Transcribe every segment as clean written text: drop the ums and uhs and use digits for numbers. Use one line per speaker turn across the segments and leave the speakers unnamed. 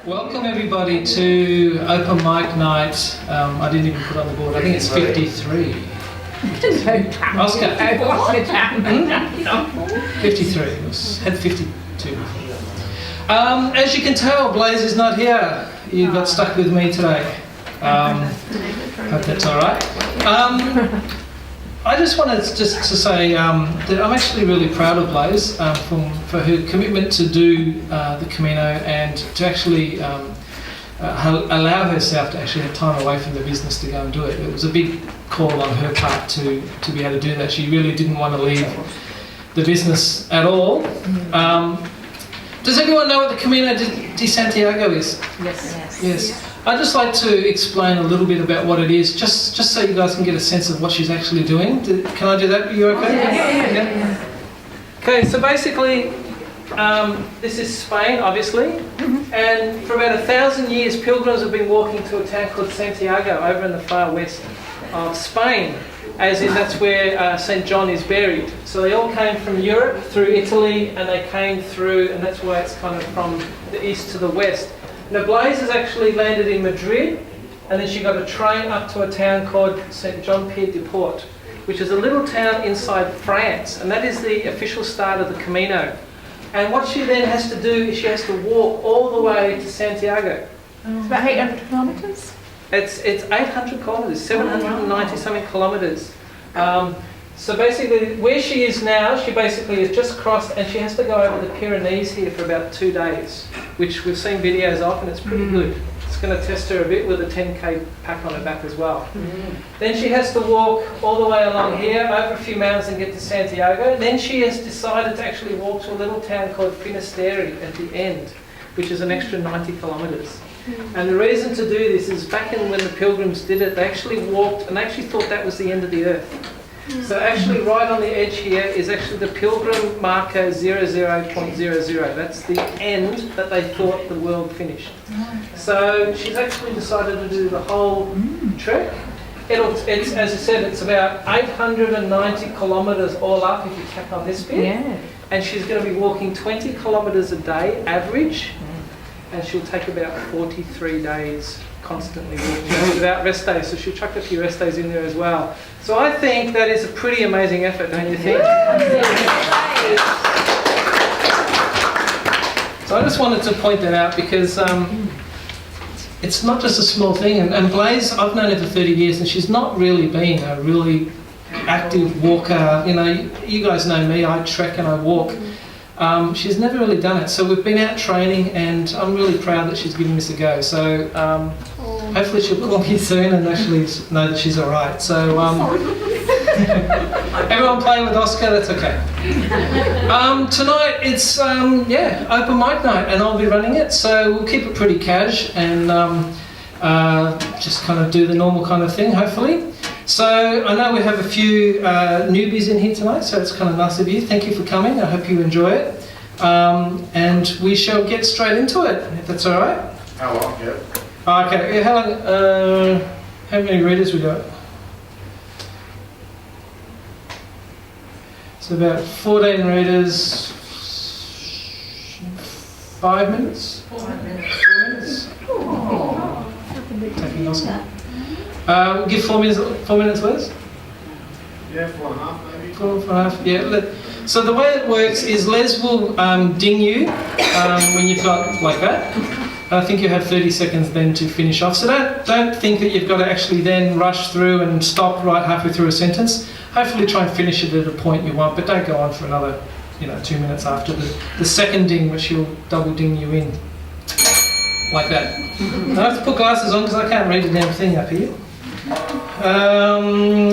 Welcome everybody to Open Mic Night. I didn't even put on the board. I think it's 53. Oscar. 53. It had 52 before. As you can tell, Blaze is not here. You got stuck with me today. Hope that's all right. I just wanted to say that I'm actually really proud of Blaze for her commitment to do the Camino and to actually allow herself to actually have time away from the business to go and do it. It was a big call on her part to be able to do that. She really didn't want to leave the business at all. Does everyone know what the Camino de Santiago is? Yes. I'd just like to explain a little bit about what it is, just so you guys can get a sense of what she's actually doing. Can I do that? Are you okay? Yeah. Okay, so basically, this is Spain, obviously, and for about 1,000 years, pilgrims have been walking to a town called Santiago over in the far west of Spain, as in that's where St. John is buried. So they all came from Europe through Italy, and they came through, and that's why it's kind of from the east to the west. Now, Blaze has actually landed in Madrid, and then she got a train up to a town called St. John Pied de Port, which is a little town inside France, and that is the official start of the Camino. And what she then has to do is she has to walk all the way to Santiago.
It's about 800 kilometres?
It's 800 kilometres, 790 something kilometres. So basically, where she is now, she basically has just crossed, and she has to go over the Pyrenees here for about 2 days, which we've seen videos of, and it's pretty good. It's going to test her a bit with a 10k pack on her back as well. Then she has to walk all the way along here, over a few mountains and get to Santiago. Then she has decided to actually walk to a little town called Finisterre at the end, which is an extra 90 kilometres. And the reason to do this is back in when the pilgrims did it, they actually walked and they actually thought that was the end of the earth. So actually right on the edge here is actually the pilgrim marker 00.00. That's the end that they thought the world finished. So she's actually decided to do the whole trek. It's, as I said, it's about 890 kilometres all up if you cap on this bit.
Yeah.
And she's going to be walking 20 kilometres a day average. And she'll take about 43 days constantly walking without rest days, so she'll chuck a few rest days in there as well. So I think that is a pretty amazing effort, don't you think? So I just wanted to point that out because it's not just a small thing, and Blaze, I've known her for 30 years and she's not really been a really active walker. You know, you guys know me, I trek and I walk. She's never really done it, so we've been out training and I'm really proud that she's giving this a go. So hopefully she'll call me soon and actually know that she's alright. So everyone playing with Oscar, that's okay. Tonight it's open mic night and I'll be running it, so we'll keep it pretty cash and just kind of do the normal kind of thing, hopefully. So I know we have a few newbies in here tonight, so it's kind of nice of you. Thank you for coming. I hope you enjoy it. And we shall get straight into it, if that's all right.
How long, Kev?
Okay, how long? How many readers we got? So about 14 readers. 5 minutes? 4 minutes. 4 minutes? Taking Oscar. We'll give 4 minutes, Les?
Yeah, 4.5 maybe.
4.5, yeah. So the way it works is Les will ding you when you've got like that. I think you have 30 seconds then to finish off. So don't think that you've got to actually then rush through and stop right halfway through a sentence. Hopefully try and finish it at a point you want, but don't go on for another 2 minutes after the second ding, which he'll double ding you in. Like that. I have to put glasses on because I can't read the damn thing up here.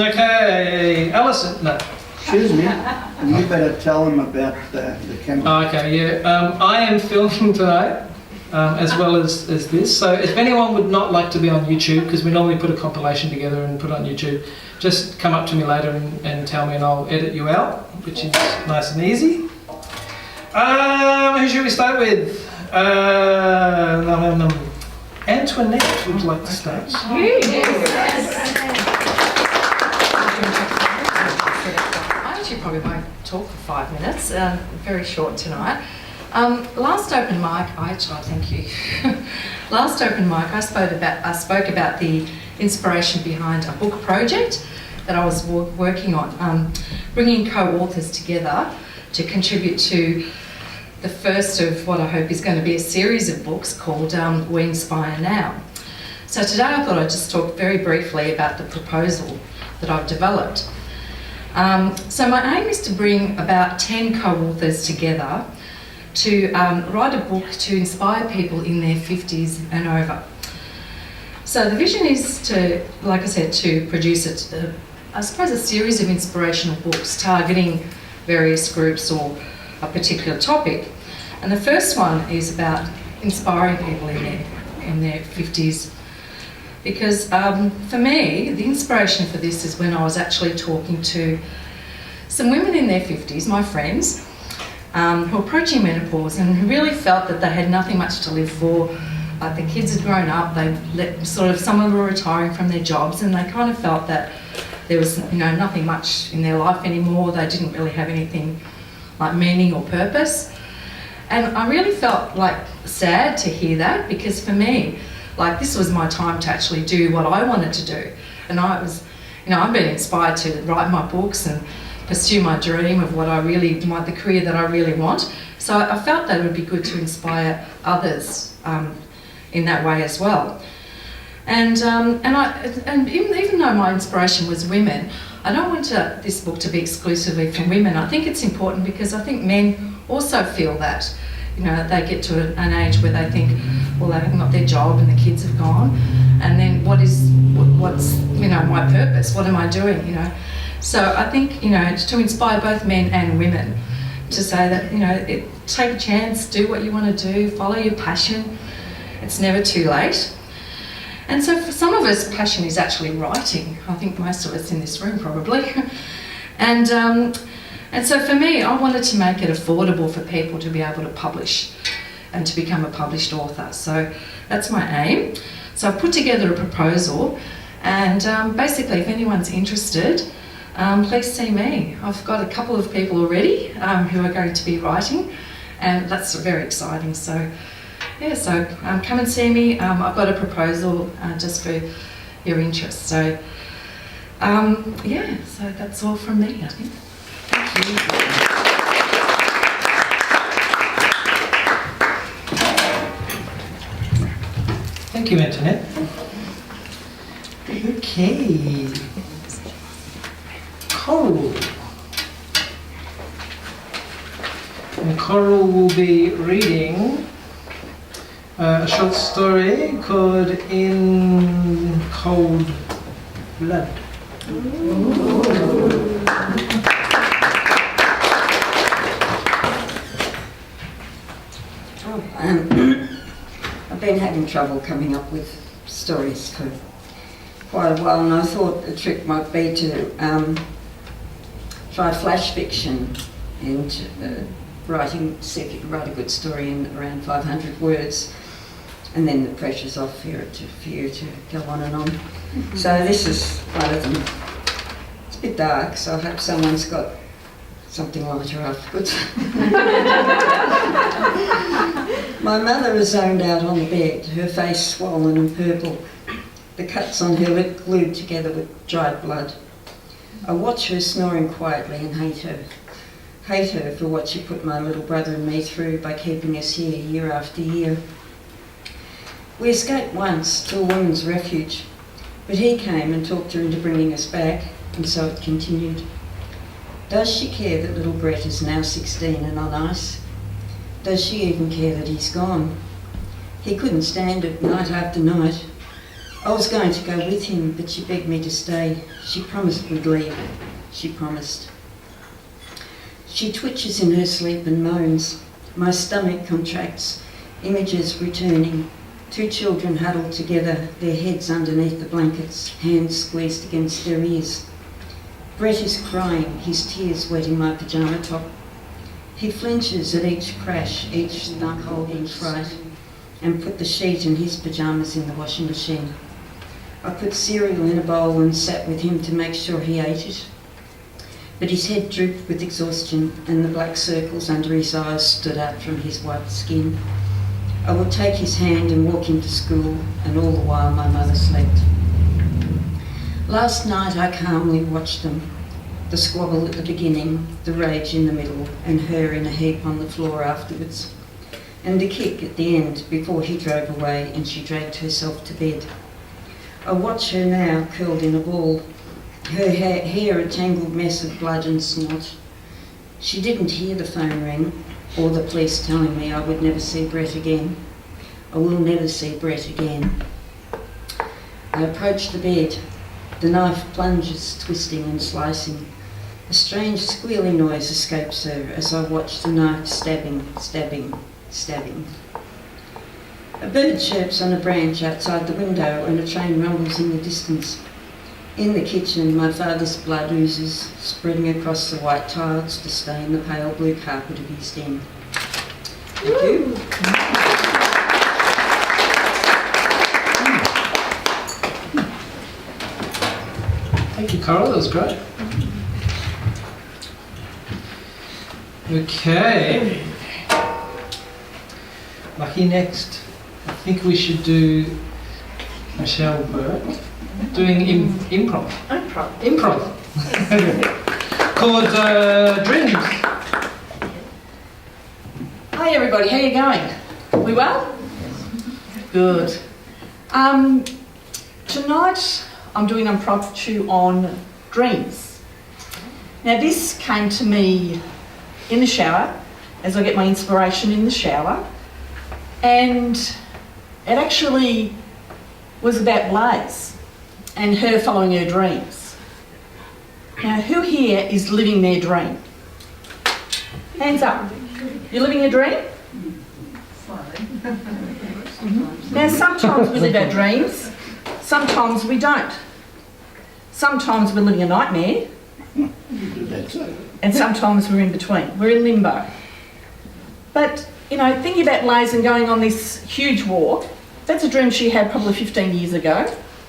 Okay, Alison, no.
Excuse me, you better tell them about the camera.
Okay, yeah. I am filming tonight, as well as this. So if anyone would not like to be on YouTube, because we normally put a compilation together and put it on YouTube, just come up to me later and tell me and I'll edit you out, which is nice and easy. Who should we start with? Antoinette would like to start.
Yes.
I actually probably won't talk for 5 minutes, very short tonight. Last open mic, thank you. Last open mic, I spoke about the inspiration behind a book project that I was working on, bringing co-authors together to contribute to the first of what I hope is going to be a series of books called We Inspire Now. So today I thought I'd just talk very briefly about the proposal that I've developed. So my aim is to bring about 10 co-authors together to write a book to inspire people in their 50s and over. So the vision is to, like I said, to produce a series of inspirational books targeting various groups or a particular topic. And the first one is about inspiring people in their 50s. Because for me, the inspiration for this is when I was actually talking to some women in their 50s, my friends, who were approaching menopause and who really felt that they had nothing much to live for. Like the kids had grown up, some of them were retiring from their jobs, and they kind of felt that there was nothing much in their life anymore. They didn't really have anything like meaning or purpose. And I really felt like sad to hear that, because for me, like this was my time to actually do what I wanted to do. And I've been inspired to write my books and pursue my dream of the career that I really want. So I felt that it would be good to inspire others in that way as well. And even though my inspiration was women, I don't want this book to be exclusively for women. I think it's important because I think men also feel that. They get to an age where they think, well, they haven't got their job and the kids have gone, and then what's my purpose? What am I doing? So I think to inspire both men and women to say that take a chance, do what you want to do, follow your passion. It's never too late. And so for some of us, passion is actually writing. I think most of us in this room probably. And so for me, I wanted to make it affordable for people to be able to publish and to become a published author. So that's my aim. So I've put together a proposal, and basically if anyone's interested, please see me. I've got a couple of people already who are going to be writing, and that's very exciting. So yeah, come and see me. I've got a proposal just for your interest. So so that's all from me, I think.
Thank you, Antoinette. Okay. Coral. And Coral will be reading a short story called In Cold Blood.
I've been having trouble coming up with stories for quite a while, and I thought the trick might be to try flash fiction and see if you can write a good story in around 500 words, and then the pressure's off for you to go on and on. So this is one of them. It's a bit dark, so I hope someone's got something lighter afterwards. My mother was zoned out on the bed, her face swollen and purple, the cuts on her lip glued together with dried blood. I watch her snoring quietly and hate her for what she put my little brother and me through by keeping us here year after year. We escaped once to a women's refuge, but he came and talked her into bringing us back, and so it continued. Does she care that little Brett is now 16 and on ice? Does she even care that he's gone? He couldn't stand it night after night. I was going to go with him, but she begged me to stay. She promised we'd leave. She promised. She twitches in her sleep and moans. My stomach contracts, images returning. Two children huddled together, their heads underneath the blankets, hands squeezed against their ears. Brett is crying, his tears wetting my pyjama top. He flinches at each crash, each knuckle-holding fright, and put the sheet and his pyjamas in the washing machine. I put cereal in a bowl and sat with him to make sure he ate it. but his head drooped with exhaustion and the black circles under his eyes stood out from his white skin. I would take his hand and walk him to school, and all the while my mother slept. Last night I calmly watched them, the squabble at the beginning, the rage in the middle, and her in a heap on the floor afterwards, and the kick at the end before he drove away and she dragged herself to bed. I watch her now curled in a ball, her hair a tangled mess of blood and snot. She didn't hear the phone ring or the police telling me I would never see Brett again. I will never see Brett again. I approach the bed. The knife plunges, twisting and slicing. A strange squealing noise escapes her as I watch the knife stabbing, stabbing, stabbing. A bird chirps on a branch outside the window and a train rumbles in the distance. In the kitchen, my father's blood oozes, spreading across the white tiles to stain the pale blue carpet of his den. Thank you.
Thank you, Coral. That was great. Okay. Lucky next. I think we should do Michelle Burke doing improv. Improv. Called Dreams.
Hi everybody, how you going? We well? Good. Tonight I'm doing an impromptu on dreams. Now this came to me in the shower, as I get my inspiration in the shower, and it actually was about Blaze and her following her dreams. Now who here is living their dream? Hands up. You're living your dream? Now sometimes we live our dreams, sometimes we don't. Sometimes we're living a nightmare, and sometimes we're in between. We're in limbo. But, you know, thinking about Blaze and going on this huge walk, that's a dream she had probably 15 years ago,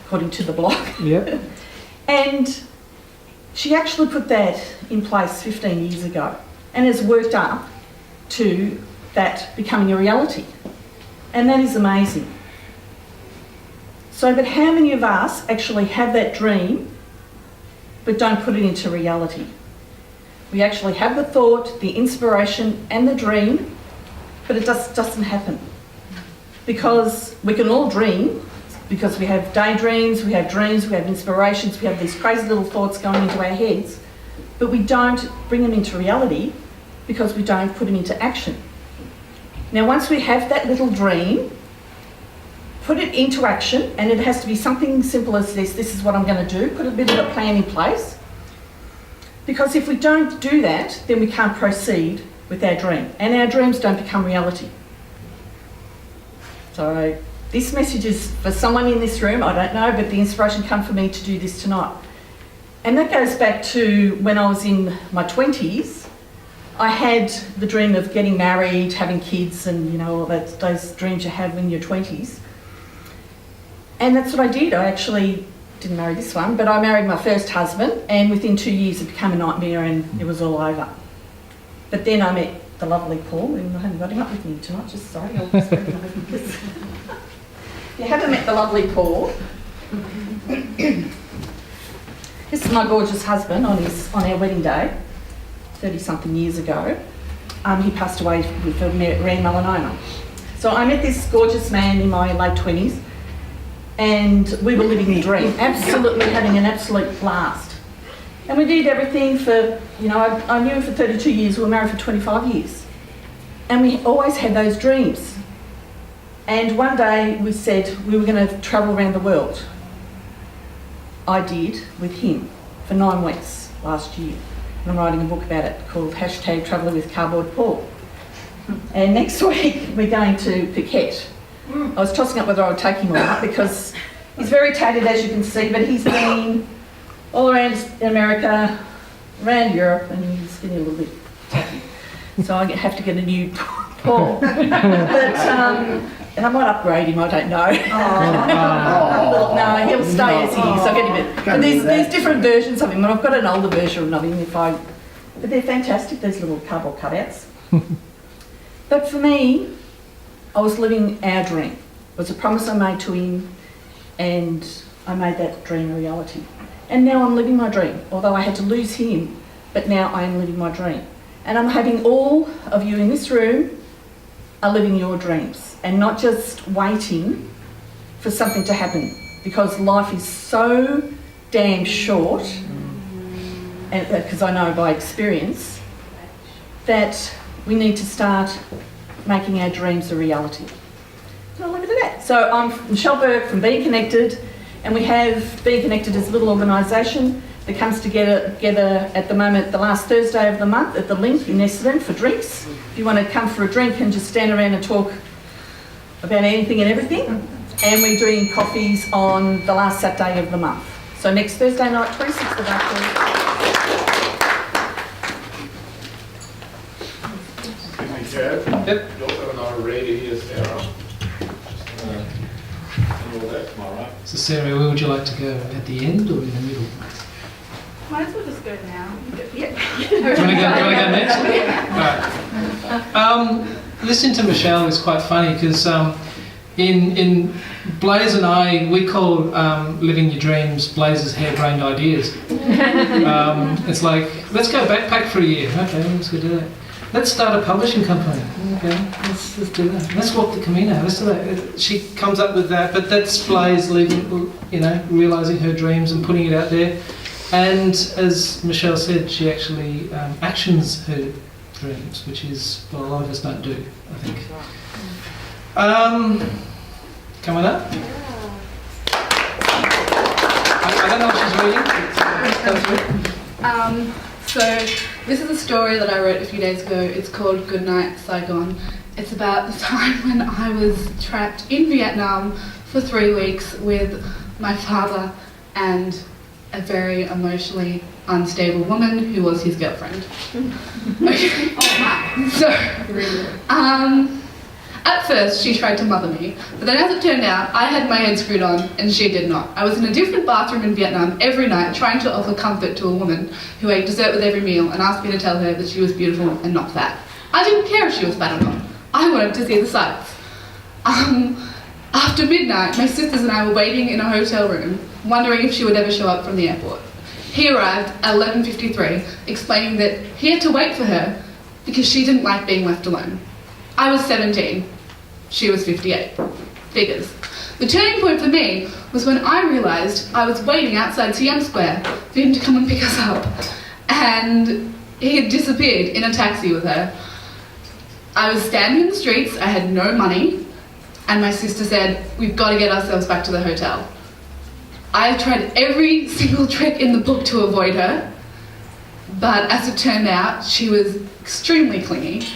according to the blog.
Yep.
And she actually put that in place 15 years ago and has worked up to that becoming a reality. And that is amazing. So, but how many of us actually have that dream but don't put it into reality? We actually have the thought, the inspiration and the dream, but it just doesn't happen. Because we can all dream, because we have daydreams, we have dreams, we have inspirations, we have these crazy little thoughts going into our heads, but we don't bring them into reality because we don't put them into action. Now once we have that little dream, put it into action, and it has to be something simple as this is what I'm going to do, put a bit of a plan in place, because if we don't do that, then we can't proceed with our dream, and our dreams don't become reality. So this message is for someone in this room, I don't know, but the inspiration came for me to do this tonight. And that goes back to when I was in my 20s. I had the dream of getting married, having kids, and you know, all those dreams you have in your 20s. And that's what I did. I actually didn't marry this one, but I married my first husband, and within 2 years it became a nightmare and it was all over. But then I met the lovely Paul, and I haven't got him up with me tonight, just sorry, I'll just bring him over this. You haven't met the lovely Paul. This is my gorgeous husband on our wedding day, 30-something years ago. He passed away with rare melanoma. So I met this gorgeous man in my late 20s, and we were living the dream, absolutely having an absolute blast. And we did everything for, you know, I knew him for 32 years, we were married for 25 years. And we always had those dreams. And one day we said we were going to travel around the world. I did with him for 9 weeks last year. I'm writing a book about it called #Travelling with Cardboard Paul. And next week we're going to Phuket. I was tossing up whether I would take him or not because he's very tatted, as you can see, but he's been all around America, around Europe, and he's getting a little bit tatty. So I have to get a new Paul. But And I might upgrade him, I don't know.
Oh,
No, he'll stay as he is. I'll get him it.
Can't
And
do that.
there's different versions of him, and I've got an older version of him but they're fantastic, these little cardboard cutouts. But for me, I was living our dream. It was a promise I made to him, and I made that dream a reality. And now I'm living my dream, although I had to lose him, but now I am living my dream. And I'm hoping all of you in this room are living your dreams and not just waiting for something to happen, because life is so damn short, and because I know by experience, that we need to start making our dreams a reality. So I'll leave it at that. So I'm Michelle Burke from Being Connected, and we have Being Connected as a little organisation that comes together at the moment, the last Thursday of the month at the Link in Essendon for drinks. If you want to come for a drink and just stand around and talk about anything and everything. And we're doing coffees on the last Saturday of the month. So next Thursday night, 26th of April.
Excuse me, Kev.
Yep.
You also have another reader here, Sarah. Just and all that tomorrow, right?
So Sarah, where would you like to go? At the end or in the middle?
Might as well just go now.
Yeah.
Do you want to go next? Right. Listening to Michelle is quite funny because in Blaze and I, we call living your dreams Blaze's harebrained ideas. It's like, let's go backpack for a year. Okay, let's go do that. Let's start a publishing company. Okay, let's do that. Let's walk the Camino. Let's do that. She comes up with that, but that's Blaze leaving, realising her dreams and putting it out there. And as Michelle said, she actually actions her dreams, which is what a lot of us don't do, I think. Coming up? I don't know what she's reading.
So this is a story that I wrote a few days ago. It's called Goodnight Saigon. It's about the time when I was trapped in Vietnam for 3 weeks with my father and a very emotionally unstable woman who was his girlfriend. Okay. So, at first she tried to mother me, but then as it turned out, I had my head screwed on and she did not. I was in a different bathroom in Vietnam every night trying to offer comfort to a woman who ate dessert with every meal and asked me to tell her that she was beautiful and not fat. I didn't care if she was fat or not. I wanted to see the sights. After midnight, my sisters and I were waiting in a hotel room, wondering if she would ever show up from the airport. He arrived at 11:53, explaining that he had to wait for her because she didn't like being left alone. I was 17. She was 58. Figures. The turning point for me was when I realised I was waiting outside Siam Square for him to come and pick us up, and he had disappeared in a taxi with her. I was standing in the streets, I had no money, and my sister said, "We've got to get ourselves back to the hotel." I tried every single trick in the book to avoid her, but as it turned out, she was extremely clingy.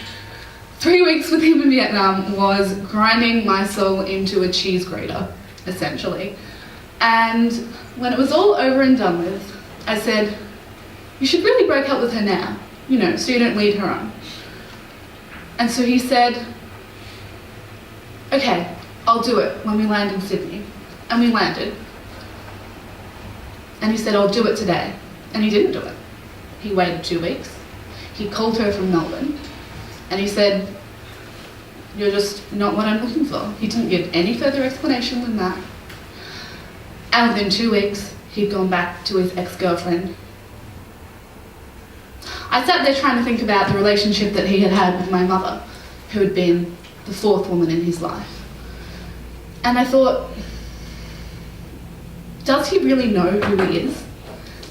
3 weeks with him in Vietnam was grinding my soul into a cheese grater, essentially. And when it was all over and done with, I said, "You should really break up with her now, so you don't lead her on." And so he said, "Okay, I'll do it when we land in Sydney." And we landed. And he said, "I'll do it today." And he didn't do it. He waited 2 weeks. He called her from Melbourne. And he said, "You're just not what I'm looking for." He didn't give any further explanation than that. And within 2 weeks, he'd gone back to his ex-girlfriend. I sat there trying to think about the relationship that he had had with my mother, who had been the fourth woman in his life. And I thought, does he really know who he is?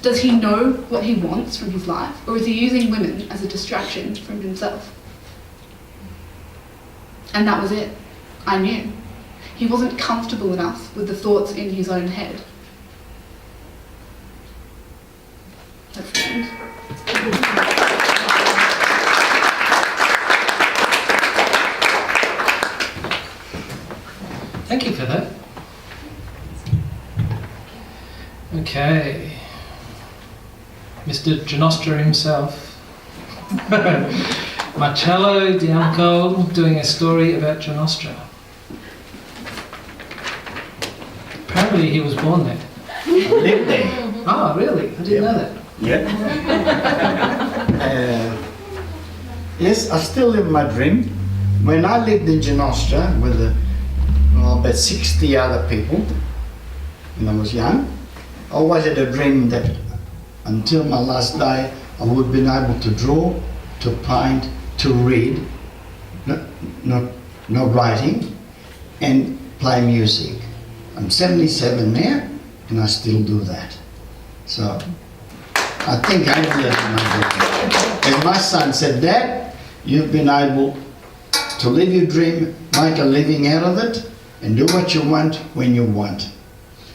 Does he know what he wants from his life? Or is he using women as a distraction from himself? And that was it. I knew. He wasn't comfortable enough with the thoughts in his own head. That's the end.
Thank you for that. Okay. Mr. Gianostra himself. Marcello Di Uncle doing a story about Gianostra. Apparently he was born there.
I lived there.
Oh, really? I didn't know that.
Yeah. Yes, I still live my dream. When I lived in Genostra with about 60 other people, when I was young, I always had a dream that until my last day I would have been able to draw, to paint, to read, not writing, and play music. I'm 77 now and I still do that. So I think I've lived my dream. And my son said, Dad, you've been able to live your dream, make a living out of it, and do what you want when you want.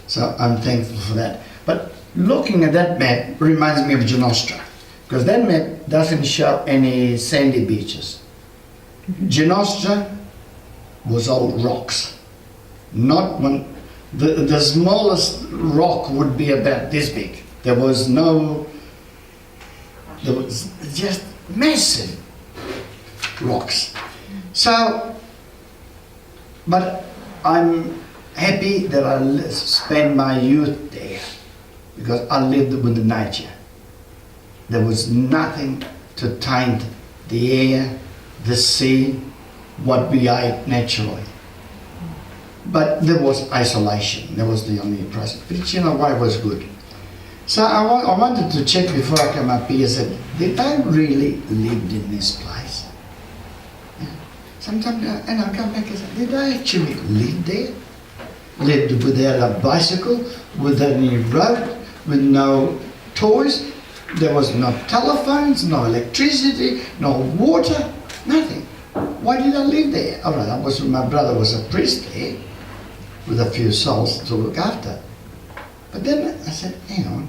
So I'm thankful for that. But looking at that map reminds me of Genostra, because that map doesn't show any sandy beaches. Genostra was all rocks. Not one, the smallest rock would be about this big. There was just massive rocks. So, but I'm happy that I spent my youth there because I lived with the nature. There was nothing to taint the air, the sea, what we ate naturally. But there was isolation. That was the only process. But you know why it was good. So I wanted to check before I come up here. I said, did I really live in this place? Yeah. Sometimes, and I'll come back and say, did I actually live there? Lived without a bicycle, without any road, with no toys. There was no telephones, no electricity, no water, nothing. Why did I live there? All right, my brother was a priest there, with a few souls to look after. But then I said, hang on,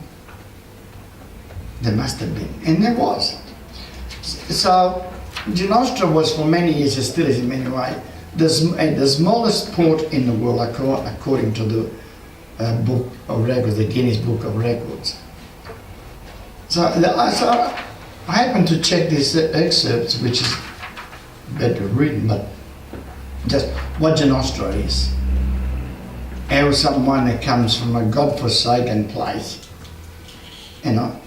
there must have been, and there was. So Genostra was for many years, it still is in many ways, the smallest port in the world according to the book of records, the Guinness Book of Records. So I happened to check these excerpts, which is better written, but just what Genostra is. How someone that comes from a godforsaken place, you know,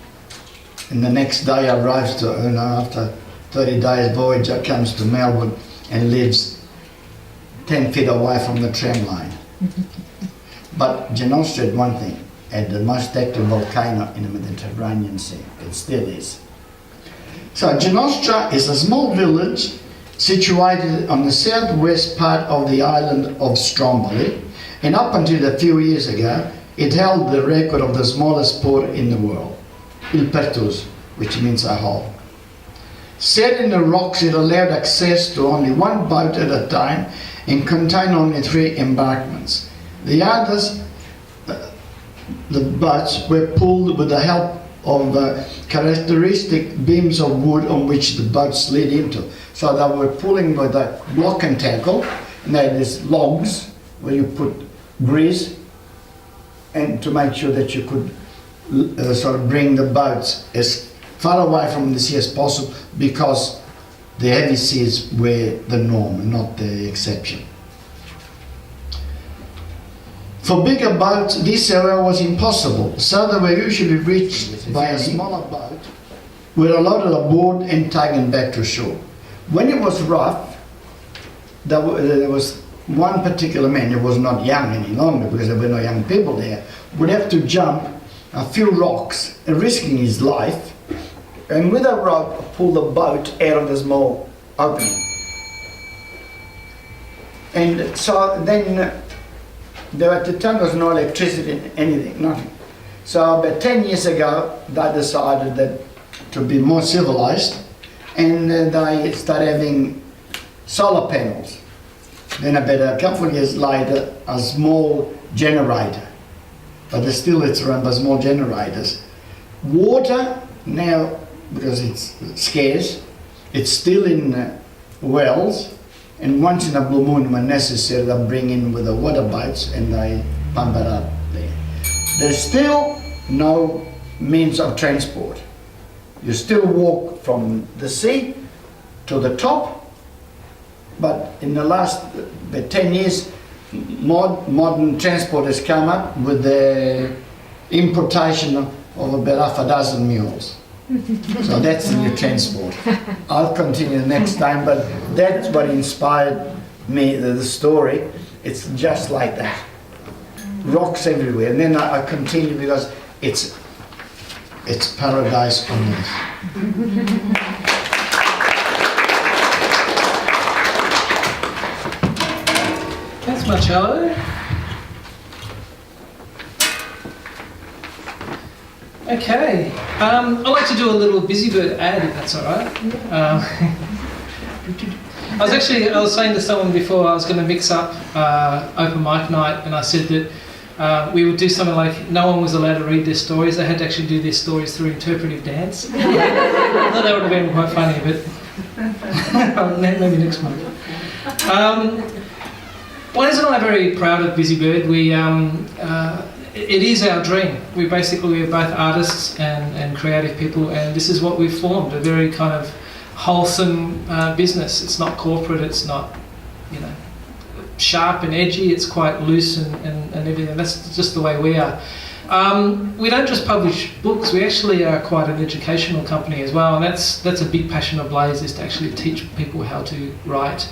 and the next day arrives to, you know, after 30 days voyage, comes to Melbourne and lives 10 feet away from the tram line. But Genostra had one thing, had the most active volcano in the Mediterranean Sea. It still is. So Genostra is a small village situated on the southwest part of the island of Stromboli, and up until a few years ago, it held the record of the smallest port in the world, Il Pertus, which means a hole. Set in the rocks, it allowed access to only one boat at a time and contained only 3 embarkments. The others, the boats, were pulled with the help of characteristic beams of wood on which the boat slid into. So they were pulling with a block and tackle, and they had these logs where you put grease, and to make sure that you could sort of bring the boats as far away from the sea as possible, because the heavy seas were the norm, not the exception. For bigger boats, this area was impossible, so they were usually reached by a smaller boat, were loaded aboard and taken back to shore. When it was rough, there was one particular man who was not young any longer, because there were no young people there, would have to jump a few rocks, risking his life, and with a rope pull the boat out of the small opening. And so then at the time there was no electricity, anything, nothing. So about 10 years ago, they decided that to be more civilized, and they started having solar panels. Then about a couple of years later, a small generator, but still it's run by small generators. Water now, because it's scarce, it's still in wells, and once in a blue moon when necessary, they bring in with the water boats and they pump it up there. There's still no means of transport. You still walk from the sea to the top, but in the last 10 years, modern transport has come up with the importation of about half a dozen mules. So that's the new transport. I'll continue next time, but that's what inspired me, the story. It's just like that. Rocks everywhere. And then I continue because it's paradise on earth.
Thanks, Marcello. Okay, I'd like to do a little Busybird ad, if that's all right. I was saying to someone before I was going to mix up open mic night, and I said that we would do something like no one was allowed to read their stories. They had to actually do their stories through interpretive dance. I thought that would have been quite funny, but maybe next month. Blaze and I are very proud of Busybird. It is our dream. We're both artists and creative people, and this is what we've formed, a very kind of wholesome business. It's not corporate, it's not, sharp and edgy, it's quite loose and everything. That's just the way we are. We don't just publish books, we actually are quite an educational company as well, and that's a big passion of Blaze, is to actually teach people how to write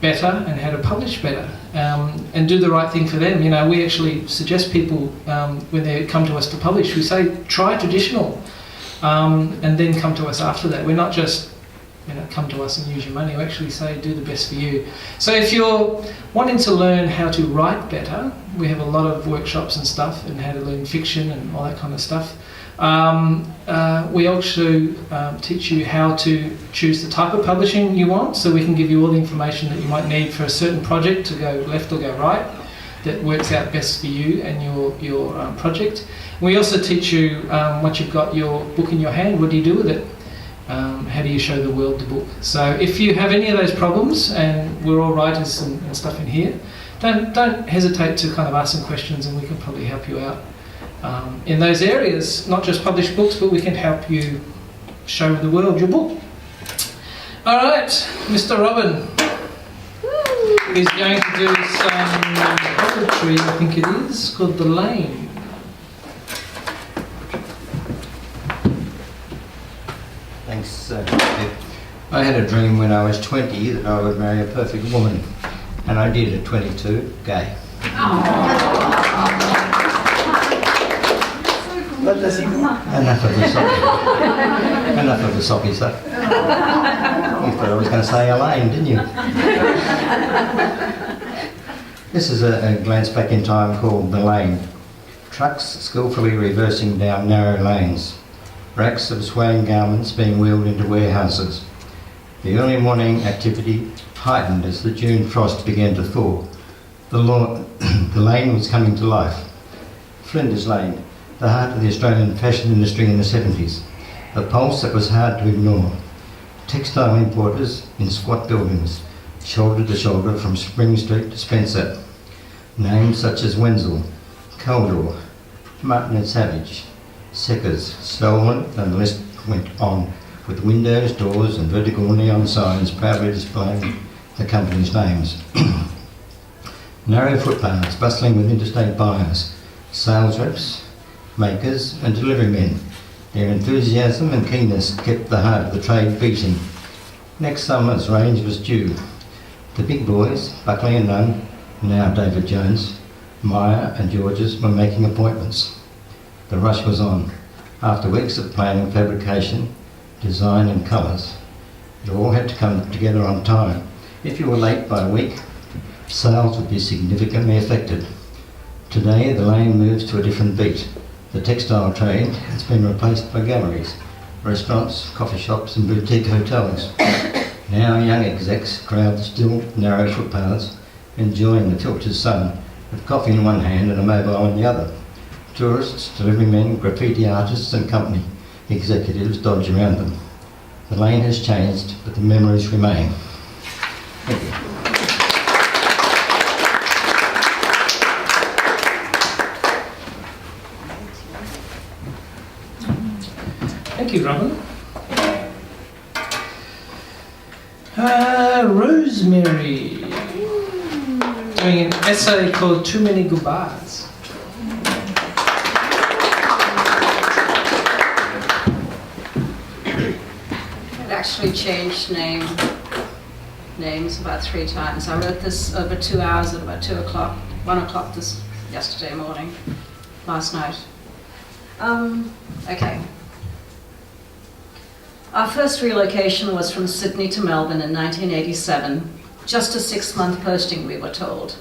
better and how to publish better, and do the right thing for them. We actually suggest people when they come to us to publish, we say try traditional, and then come to us after that. We're not just come to us and use your money. We actually say do the best for you. So if you're wanting to learn how to write better, we have a lot of workshops and stuff, and how to learn fiction and all that kind of stuff. We also teach you how to choose the type of publishing you want, so we can give you all the information that you might need for a certain project to go left or go right, that works out best for you and your project. We also teach you, once you've got your book in your hand, what do you do with it? How do you show the world the book? So if you have any of those problems, and we're all writers and stuff in here, don't hesitate to kind of ask some questions, and we can probably help you out in those areas. Not just publish books, but we can help you show the world your book. All right, Mr. Robin is going to do some poetry, I think it is, called The Lane.
Thanks, I had a dream when I was 20 that I would marry a perfect woman, and I did at 22, gay.
What does he want?
Enough of the soppy. Enough of the soppy stuff. You thought I was going to say Elaine, didn't you? This is a glance back in time called The Lane. Trucks skillfully reversing down narrow lanes. Racks of swaying garments being wheeled into warehouses. The early morning activity heightened as the June frost began to thaw. The lane was coming to life. Flinders Lane, the heart of the Australian fashion industry in the 70s. A pulse that was hard to ignore. Textile importers in squat buildings, shoulder to shoulder from Spring Street to Spencer. Names such as Wenzel, Caldor, Martin and Savage, Seckers, Stolen, and the list went on, with windows, doors and vertical neon signs proudly displaying the company's names. Narrow footpaths bustling with interstate buyers, sales reps, makers and delivery men. Their enthusiasm and keenness kept the heart of the trade beating. Next summer's range was due. The big boys, Buckley and Nunn, now David Jones, Meyer and Georges were making appointments. The rush was on. After weeks of planning, fabrication, design and colours, it all had to come together on time. If you were late by a week, sales would be significantly affected. Today, the lane moves to a different beat. The textile trade has been replaced by galleries, restaurants, coffee shops and boutique hotels. Now young execs crowd the still narrow footpaths, enjoying the tilted sun, with coffee in one hand and a mobile in the other. Tourists, delivery men, graffiti artists and company executives dodge around them. The lane has changed, but the memories remain. Thank you.
Thank you, Robin. Rosemary. doing an essay called Too Many Goodbyes.
I'd actually changed names about 3 times. I wrote this over 2 hours at about 2 o'clock, 1 o'clock yesterday morning, last night. Okay. Our first relocation was from Sydney to Melbourne in 1987. Just a 6-month posting, we were told.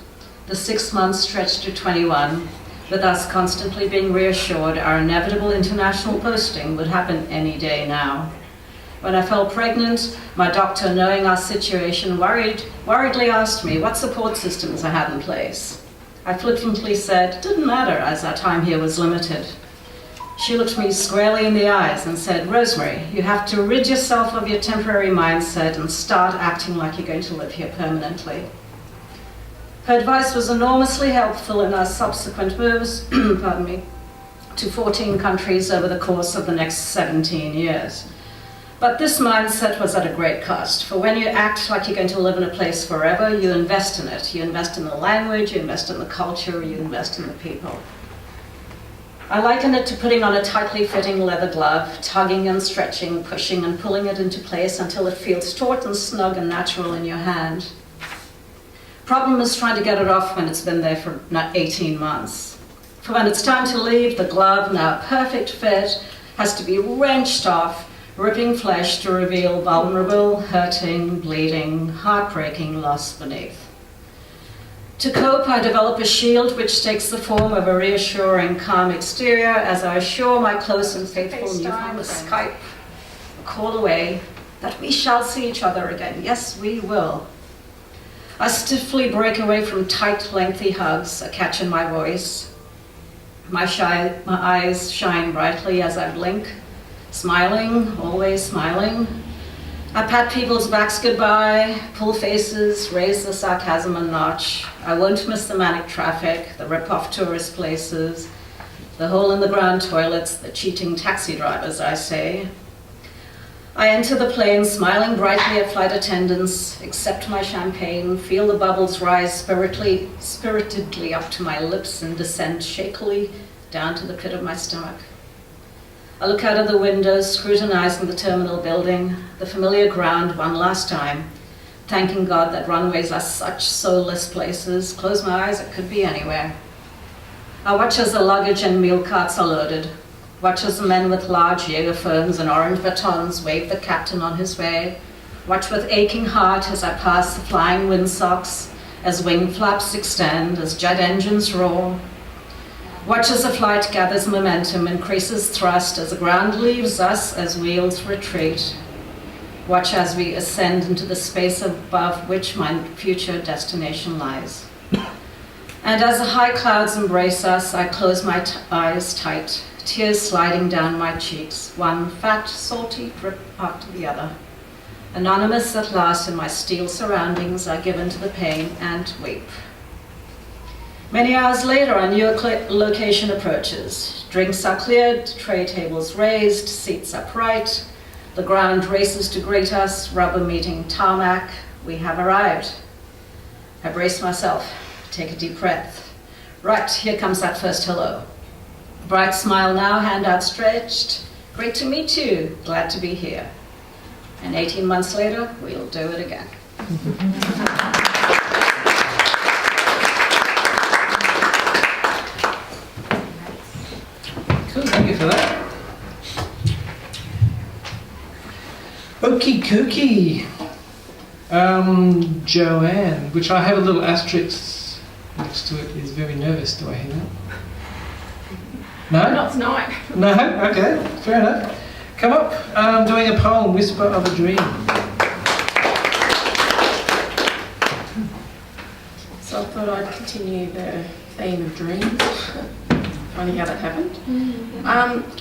The 6 months stretched to 21, with us constantly being reassured our inevitable international posting would happen any day now. When I fell pregnant, my doctor, knowing our situation, worriedly asked me what support systems I had in place. I flippantly said it didn't matter, as our time here was limited. She looked me squarely in the eyes and said, "Rosemary, you have to rid yourself of your temporary mindset and start acting like you're going to live here permanently." Her advice was enormously helpful in our subsequent moves to 14 countries over the course of the next 17 years. But this mindset was at a great cost, for when you act like you're going to live in a place forever, you invest in it. You invest in the language, you invest in the culture, you invest in the people. I liken it to putting on a tightly fitting leather glove, tugging and stretching, pushing and pulling it into place until it feels taut and snug and natural in your hand. Problem is trying to get it off when it's been there for 18 months. For when it's time to leave, the glove, now a perfect fit, has to be wrenched off, ripping flesh to reveal vulnerable, hurting, bleeding, heartbreaking loss beneath. To cope, I develop a shield which takes the form of a reassuring, calm exterior as I assure my close and faithful newfound Skype, a call away, that we shall see each other again. Yes, we will. I stiffly break away from tight, lengthy hugs, a catch in my voice. My eyes shine brightly as I blink, smiling, always smiling. I pat people's backs goodbye, pull faces, raise the sarcasm a notch. I won't miss the manic traffic, the rip-off tourist places, the hole-in-the-ground toilets, the cheating taxi drivers, I say. I enter the plane, smiling brightly at flight attendants, accept my champagne, feel the bubbles rise spiritedly up to my lips and descend shakily down to the pit of my stomach. I look out of the window, scrutinizing the terminal building, the familiar ground one last time, thanking God that runways are such soulless places. Close my eyes, it could be anywhere. I watch as the luggage and meal carts are loaded, watch as the men with large Jägerferns and orange batons wave the captain on his way, watch with aching heart as I pass the flying windsocks, as wing flaps extend, as jet engines roar. Watch as the flight gathers momentum, increases thrust as the ground leaves us, as wheels retreat. Watch as we ascend into the space above which my future destination lies. And as the high clouds embrace us, I close my eyes tight, tears sliding down my cheeks, one fat, salty drip after the other. Anonymous at last in my steel surroundings, I give in to the pain and weep. Many hours later, our new location approaches. Drinks are cleared, tray tables raised, seats upright. The ground races to greet us, rubber meeting tarmac. We have arrived. I brace myself, take a deep breath. Right, here comes that first hello. Bright smile now, hand outstretched. Great to meet you, glad to be here. And 18 months later, we'll do it again.
Thank you for that. Okie dokie. Joanne, which I have a little asterisk next to it, is very nervous. Do I hear that? No?
Not tonight.
No? Okay, fair enough. Come up, doing a poem, Whisper of a Dream.
So I thought I'd continue the theme of dreams. Funny how that happened.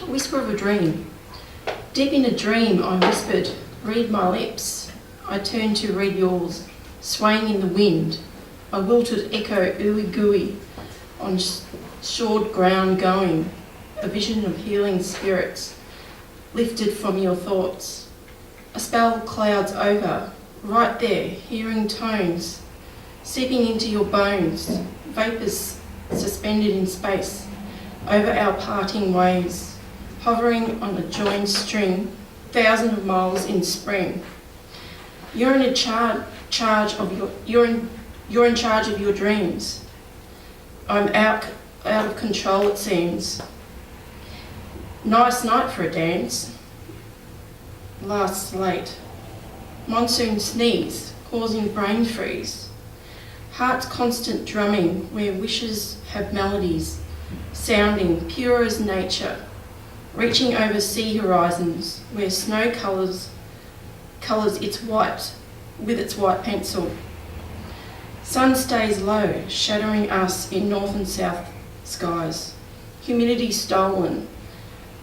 Whisper of a dream. Deep in a dream I whispered, read my lips. I turned to read yours, swaying in the wind. A wilted echo ooey gooey on shored ground going. A vision of healing spirits lifted from your thoughts. A spell clouds over, right there, hearing tones seeping into your bones, vapours suspended in space over our parting ways, hovering on a joined string, thousands of miles in spring. You're in charge of your dreams. I'm out of control, it seems. Nice night for a dance. Lasts late. Monsoon sneeze, causing brain freeze. Heart's constant drumming, where wishes have melodies, sounding pure as nature, reaching over sea horizons, where snow colours its white with its white pencil. Sun stays low, shadowing us in north and south skies. Humidity stolen,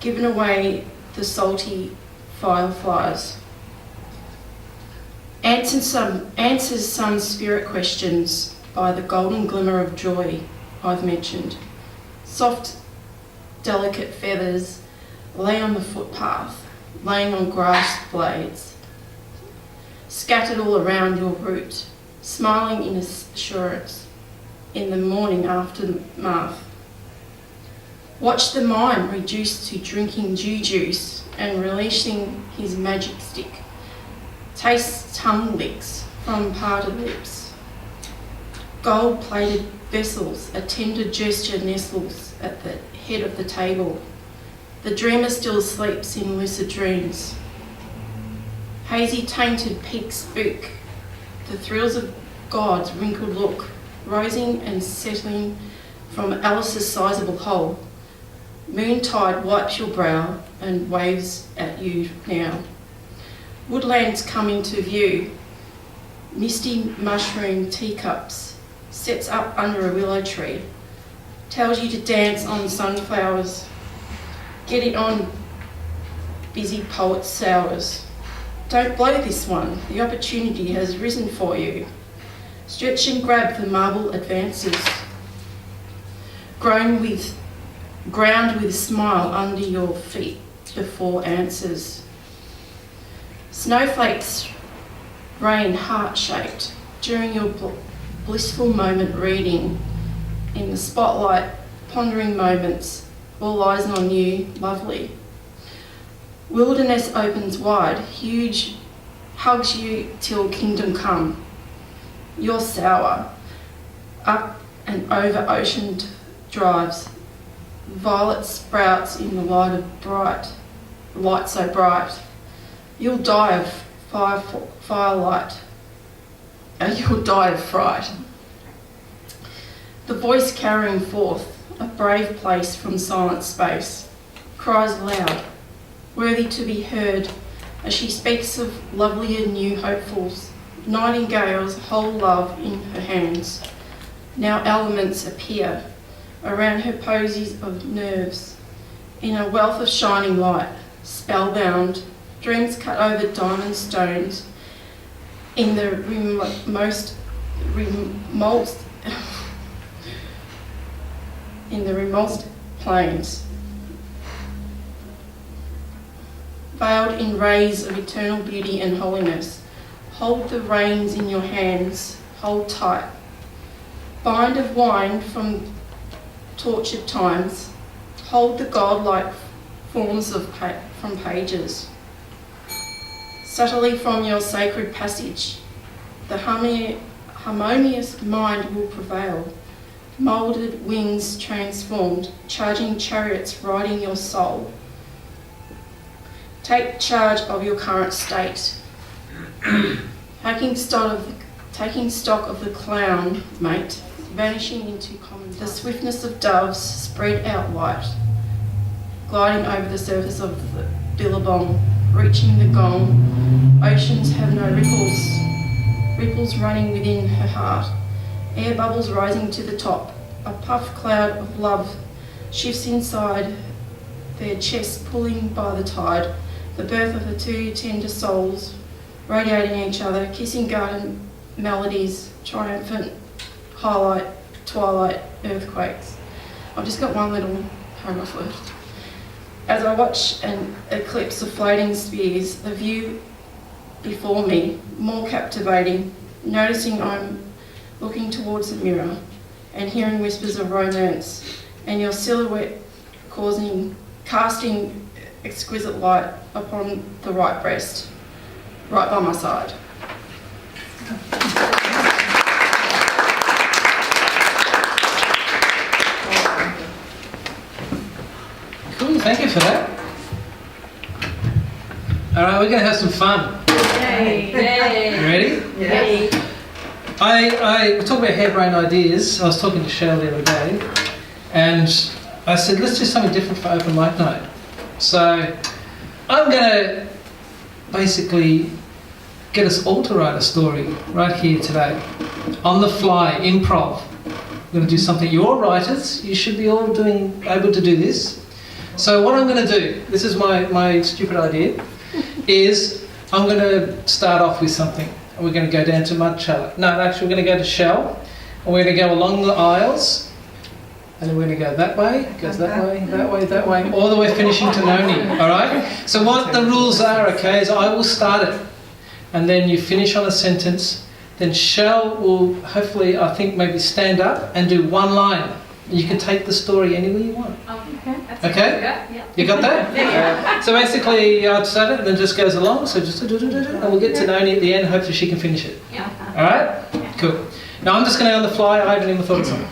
given away the salty fireflies. Answers some spirit questions by the golden glimmer of joy I've mentioned. Soft, delicate feathers lay on the footpath, laying on grass blades, scattered all around your route, smiling in assurance in the morning aftermath. Watch the mime reduced to drinking dew juice and releasing his magic stick. Taste tongue licks from parted lips. Gold-plated vessels, a tender gesture nestles at the head of the table. The dreamer still sleeps in lucid dreams. Hazy tainted peaks spook, the thrills of God's wrinkled look, rising and settling from Alice's sizable hole. Moontide wipes your brow and waves at you now. Woodlands come into view. Misty mushroom teacups sets up under a willow tree. Tells you to dance on sunflowers. Get it on, busy poet sours. Don't blow this one, the opportunity has risen for you. Stretch and grab the marble advances. Ground with smile under your feet before answers. Snowflakes rain heart-shaped during your blissful moment reading. In the spotlight, pondering moments, all eyes on you, lovely. Wilderness opens wide, huge, hugs you till kingdom come. You're sour, up and over ocean drives. Violet sprouts in the light so bright. You'll die of firelight. You'll die of fright. The voice carrying forth a brave place from silent space cries loud, worthy to be heard, as she speaks of lovelier new hopefuls. Nightingales hold love in her hands. Now elements appear around her posies of nerves. In a wealth of shining light, spellbound, dreams cut over diamond stones. In the remote plains, veiled in rays of eternal beauty and holiness. Hold the reins in your hands, hold tight. Bind of wine from tortured times, hold the godlike forms from pages. Subtly from your sacred passage, the harmonious mind will prevail. Moulded wings transformed, charging chariots riding your soul. Take charge of your current state. Taking stock of the clown, mate, vanishing into common. The swiftness of doves spread out white, gliding over the surface of the billabong, reaching the gong. Oceans have no ripples running within her heart. Air bubbles rising to the top. A puff cloud of love shifts inside their chests, pulling by the tide. The birth of the two tender souls, radiating each other, kissing garden melodies, triumphant highlight, twilight, earthquakes. I've just got one little paragraph left. As I watch an eclipse of floating spheres, the view before me more captivating, noticing I'm looking towards the mirror and hearing whispers of romance, and your silhouette casting exquisite light upon the right breast, right by my side.
Cool, thank you for that. All right, we're going to have some fun.
Yay!
You ready?
Yay!
We talk about harebrained ideas. I was talking to Cheryl the other day, and I said, let's do something different for open mic night. So I'm going to basically get us all to write a story right here today, on the fly, improv. We're going to do something. You're all writers. You should be all able to do this. So what I'm going to do, this is my stupid idea, is I'm going to start off with something. We're going to go down to Mudchalla. No, actually we're going to go to Shell, and we're going to go along the aisles, and then we're going to go that way, goes that way, that way, that way, all the way finishing to Noni, all right? So what the rules are, okay, is I will start it, and then you finish on a sentence, then Shell will hopefully, I think, maybe stand up and do one line. You can take the story anywhere you want. Okay? You got that?
Yeah.
So basically, I'd start it and then just goes along. So just and we'll get to Noni at the end. Hopefully, she can finish it.
Yeah.
All right? Cool. Now I'm just going to on the fly. I haven't even thought of something.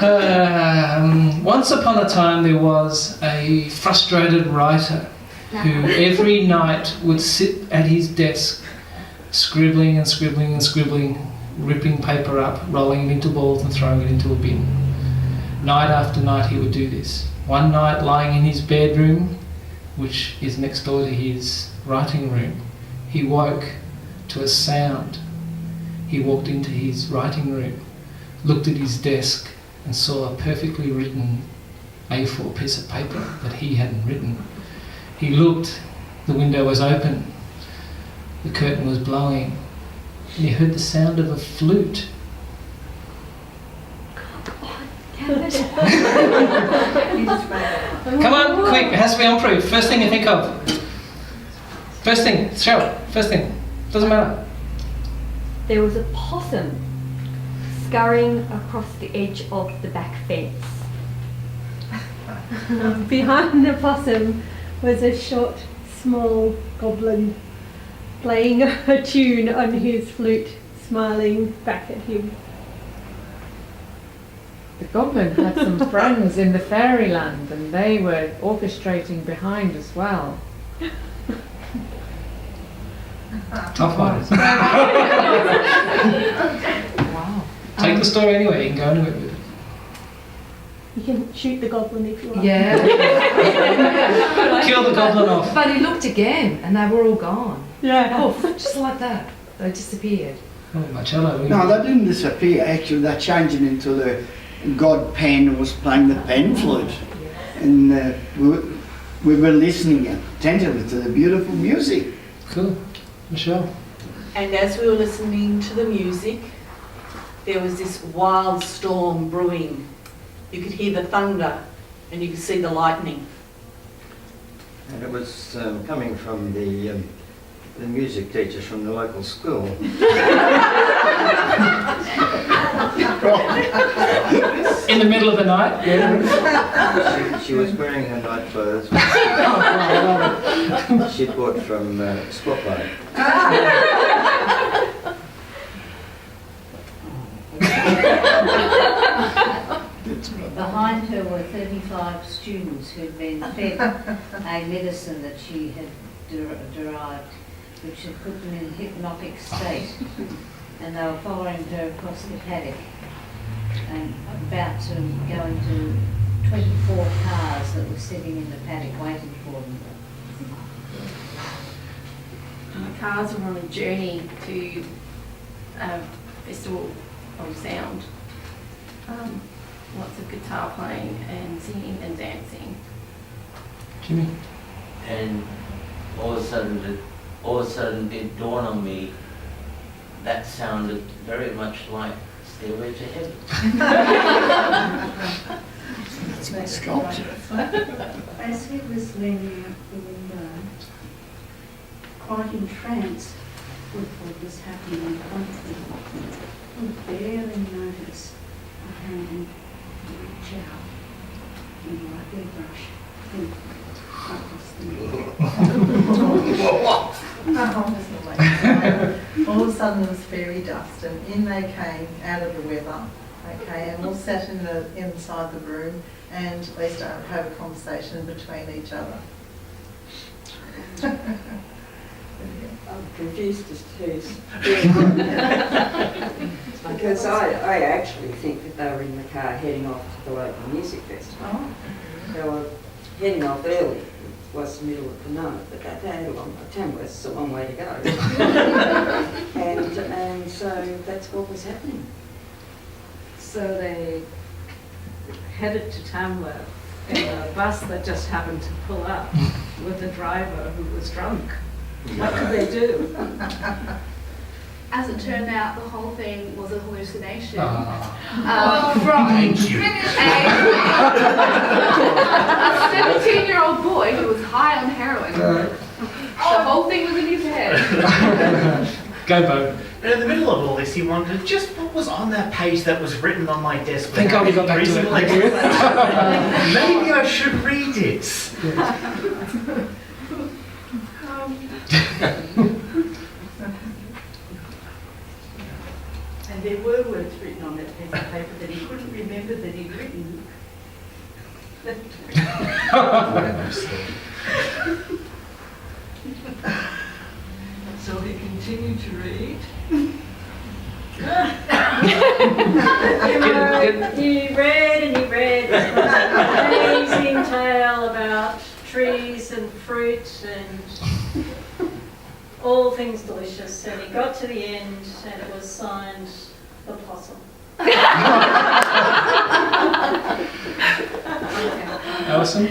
All right. Once upon a time, there was a frustrated writer who every night would sit at his desk, scribbling and scribbling and scribbling, ripping paper up, rolling it into balls and throwing it into a bin. Night after night he would do this. One night, lying in his bedroom, which is next door to his writing room, he woke to a sound. He walked into his writing room, looked at his desk and saw a perfectly written A4 piece of paper that he hadn't written. He looked, the window was open, the curtain was blowing, and he heard the sound of a flute. Come on, quick, it has to be on proof. First thing you think of. First thing, show it. First thing. Doesn't matter.
There was a possum scurrying across the edge of the back fence. Behind the possum was a short, small goblin playing a tune on his flute, smiling back at him.
The goblin had some friends in the fairyland and they were orchestrating behind as well.
Tough one.
Wow.
Take the story anyway, you can go anywhere with it.
You can shoot the goblin if you like.
Yeah.
Kill the goblin off.
But he looked again and they were all gone.
Yeah.
Oh, just like that. They disappeared.
Oh, Marcello.
No, they didn't disappear. Actually, they changed it into the god Pan was playing the pan flute, and we were listening attentively to the beautiful music.
Cool. Michelle.
And as we were listening to the music, there was this wild storm brewing. You could hear the thunder and you could see the lightning.
And it was coming from the music teachers from the local school.
In the middle of the night? Yeah.
She was wearing her night clothes. She bought from Spotlight.
Behind her were 35 students who'd been fed a medicine that she had derived, which had put them in a hypnotic state. And they were following her across the paddock and about to go into 24 cars that were sitting in the paddock waiting for them.
The cars were on a journey to a festival of sound. Lots of guitar playing and singing and dancing.
Jimmy.
And all of a sudden it dawned on me that sounded very much like Stairway to Heaven.
It's like sculpture.
As he was leaning out the window, quite entranced with what was happening in front of him, barely notice a hand reach out and lightly brush him across the neck.
All of a sudden there was fairy dust, and in they came out of the weather, okay, and all sat inside the room, and they started to have a conversation between each other.
I'm confused as to who's because I actually think that they were in the car heading off to the local music festival.
Oh.
They were heading off early. It was the middle of the night, but they had a long, Tamworth's a long way to go. and so that's what was happening.
So they headed to Tamworth in a bus that just happened to pull up with a driver who was drunk. What could they do?
As it turned out, the whole thing was a hallucination.
From a
17-year-old boy who was high on heroin. The whole thing was in his head.
Go, Bo.
And in the middle of all this, he wondered just what was on that page that was written on my desk.
Thank God we got back to it.
Maybe I should read it.
And there were words written on that piece of paper that he couldn't remember that he'd written. So he continued to read.
He read and he read an amazing tale about trees and fruit and all things delicious, and he got to the end and it was signed the possum.
Alison?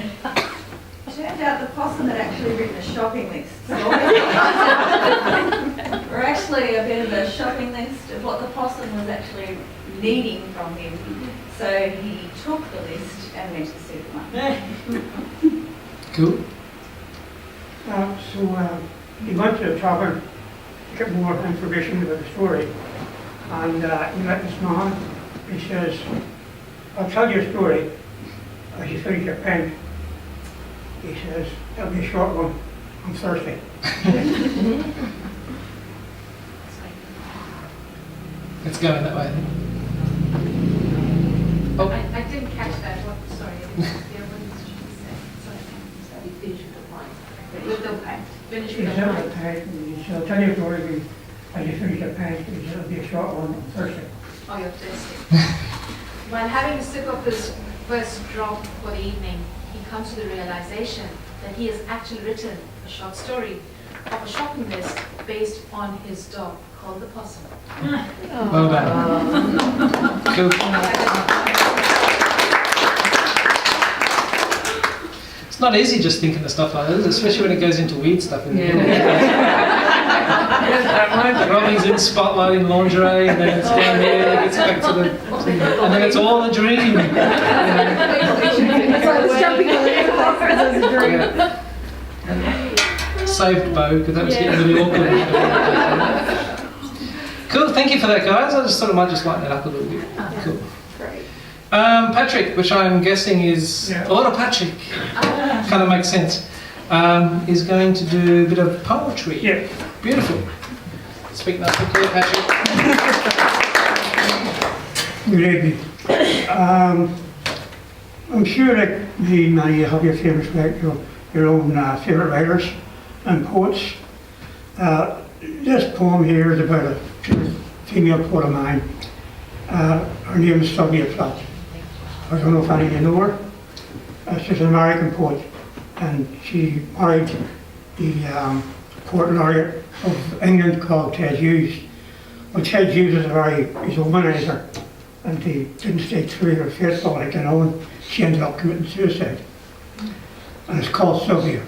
Turned out the possum had actually written a shopping list. Or actually a bit of a shopping list of what the possum was actually needing from him. So he took the list and went to the supermarket.
Cool.
He went to the tavern to get more information about the story, and he met this man. He says, "I'll tell you a story as you finish your pen." He says, "It'll be a short one on Thursday."
Let's go in that way then.
Oh. I didn't catch that. What? Sorry. What did you say? Sorry. You finished with the point. With the point. Finish
He
with
said,
the point.
he said, "I'll tell you a story as you finish your pen." He said, "It'll be a short one on Thursday."
Oh, you're thirsty. While having a sip of his first drop for the evening, he comes to the realization that he has actually written a short story of a shopping list based on his dog called the possum.
Well done. Cool. It's not easy just thinking of stuff like this, especially when it goes into weird stuff. Robin's in spotlight in lingerie, and then it's down here, and it gets back to the, and then it's all a dream. Saved Bo, because that was getting really awkward. Cool, thank you for that, guys. I just thought I might just lighten it up a little bit. Cool.
Great.
Patrick, which I'm guessing is Auto Patrick, kind of makes sense, is going to do a bit of poetry.
Yeah.
Beautiful. Speak nice and clear, Patrick.
Good evening. I'm sure that many of your favourite your own favourite writers and poets. This poem here is about a female poet of mine. Her name is Sylvia Plath. I don't know if any of you know her. She's an American poet, and she married the poet laureate of England called Ted Hughes. Well, Ted Hughes is he's a womanizer, and he didn't stay true to her faith, like you know, and she ended up committing suicide. And it's called Sylvia.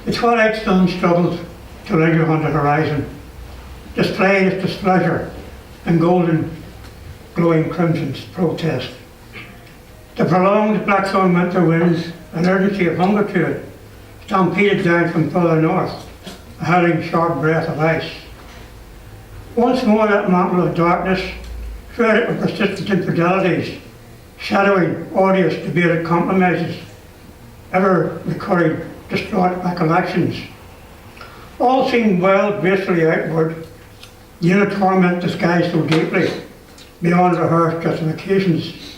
The twilight sun struggled to linger on the horizon, displaying its displeasure in golden, glowing crimson's protest. The prolonged black sun winter winds, an urgency of hunger to it, stampeded down from further north, a hurling sharp breath of ice. Once more that mantle of darkness, shrouded with persistent infidelities, shadowing odious debated compromises, ever recurring distraught recollections. All seemed well gracefully outward, yet a torment disguised so deeply, beyond rehearsed justifications,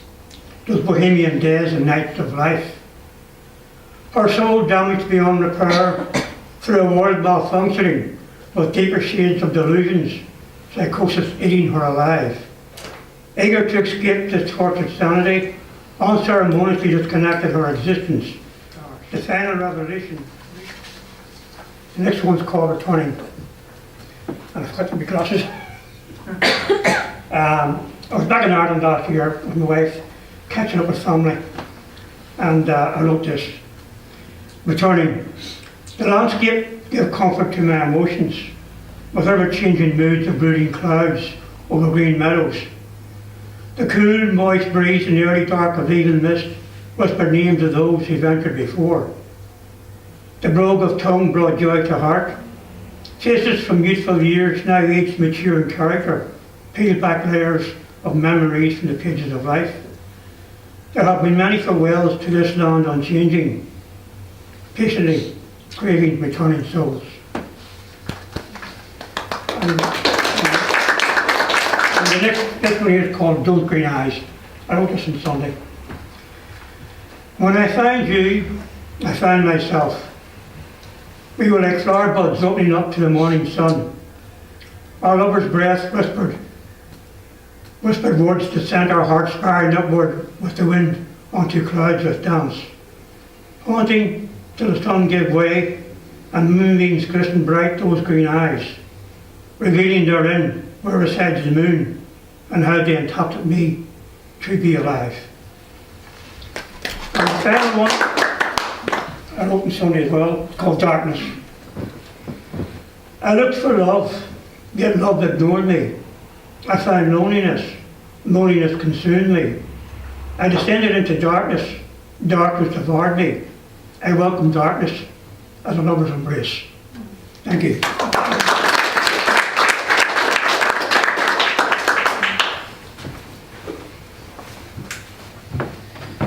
those bohemian days and nights of life. Her soul damaged beyond repair, through a world malfunctioning, with deeper shades of delusions, psychosis eating her alive. Eager to escape this tortured sanity, unceremoniously disconnected her existence. The final revelation. The next one's called Returning. And I've got to be glasses. I was back in Ireland last year with my wife, catching up with family, and I wrote this. Returning. The landscape gave comfort to my emotions, with ever-changing moods of brooding clouds over green meadows. The cool, moist breeze in the early dark of evening mist whispered names of those who ventured before. The brogue of tongue brought joy to heart. Faces from youthful years, now aged mature in character, peeled back layers of memories from the pages of life. There have been many farewells to this land unchanging, patiently craving returning souls. And the next one here is called Those Green Eyes. I wrote this on Sunday. When I found you, I found myself. We were like flower buds opening up to the morning sun. Our lover's breath whispered words to send our hearts firing upward with the wind onto clouds with dance. Haunting till the sun gave way and moonbeams glistened bright those green eyes, revealing therein where resides the moon and how they entopped me to be alive. And the final one, I wrote on Sunday as well, it's called Darkness. I looked for love, yet love ignored me. I found loneliness, loneliness consumed me. I descended into darkness, darkness devoured me. I welcome darkness as a lover's embrace. Thank you.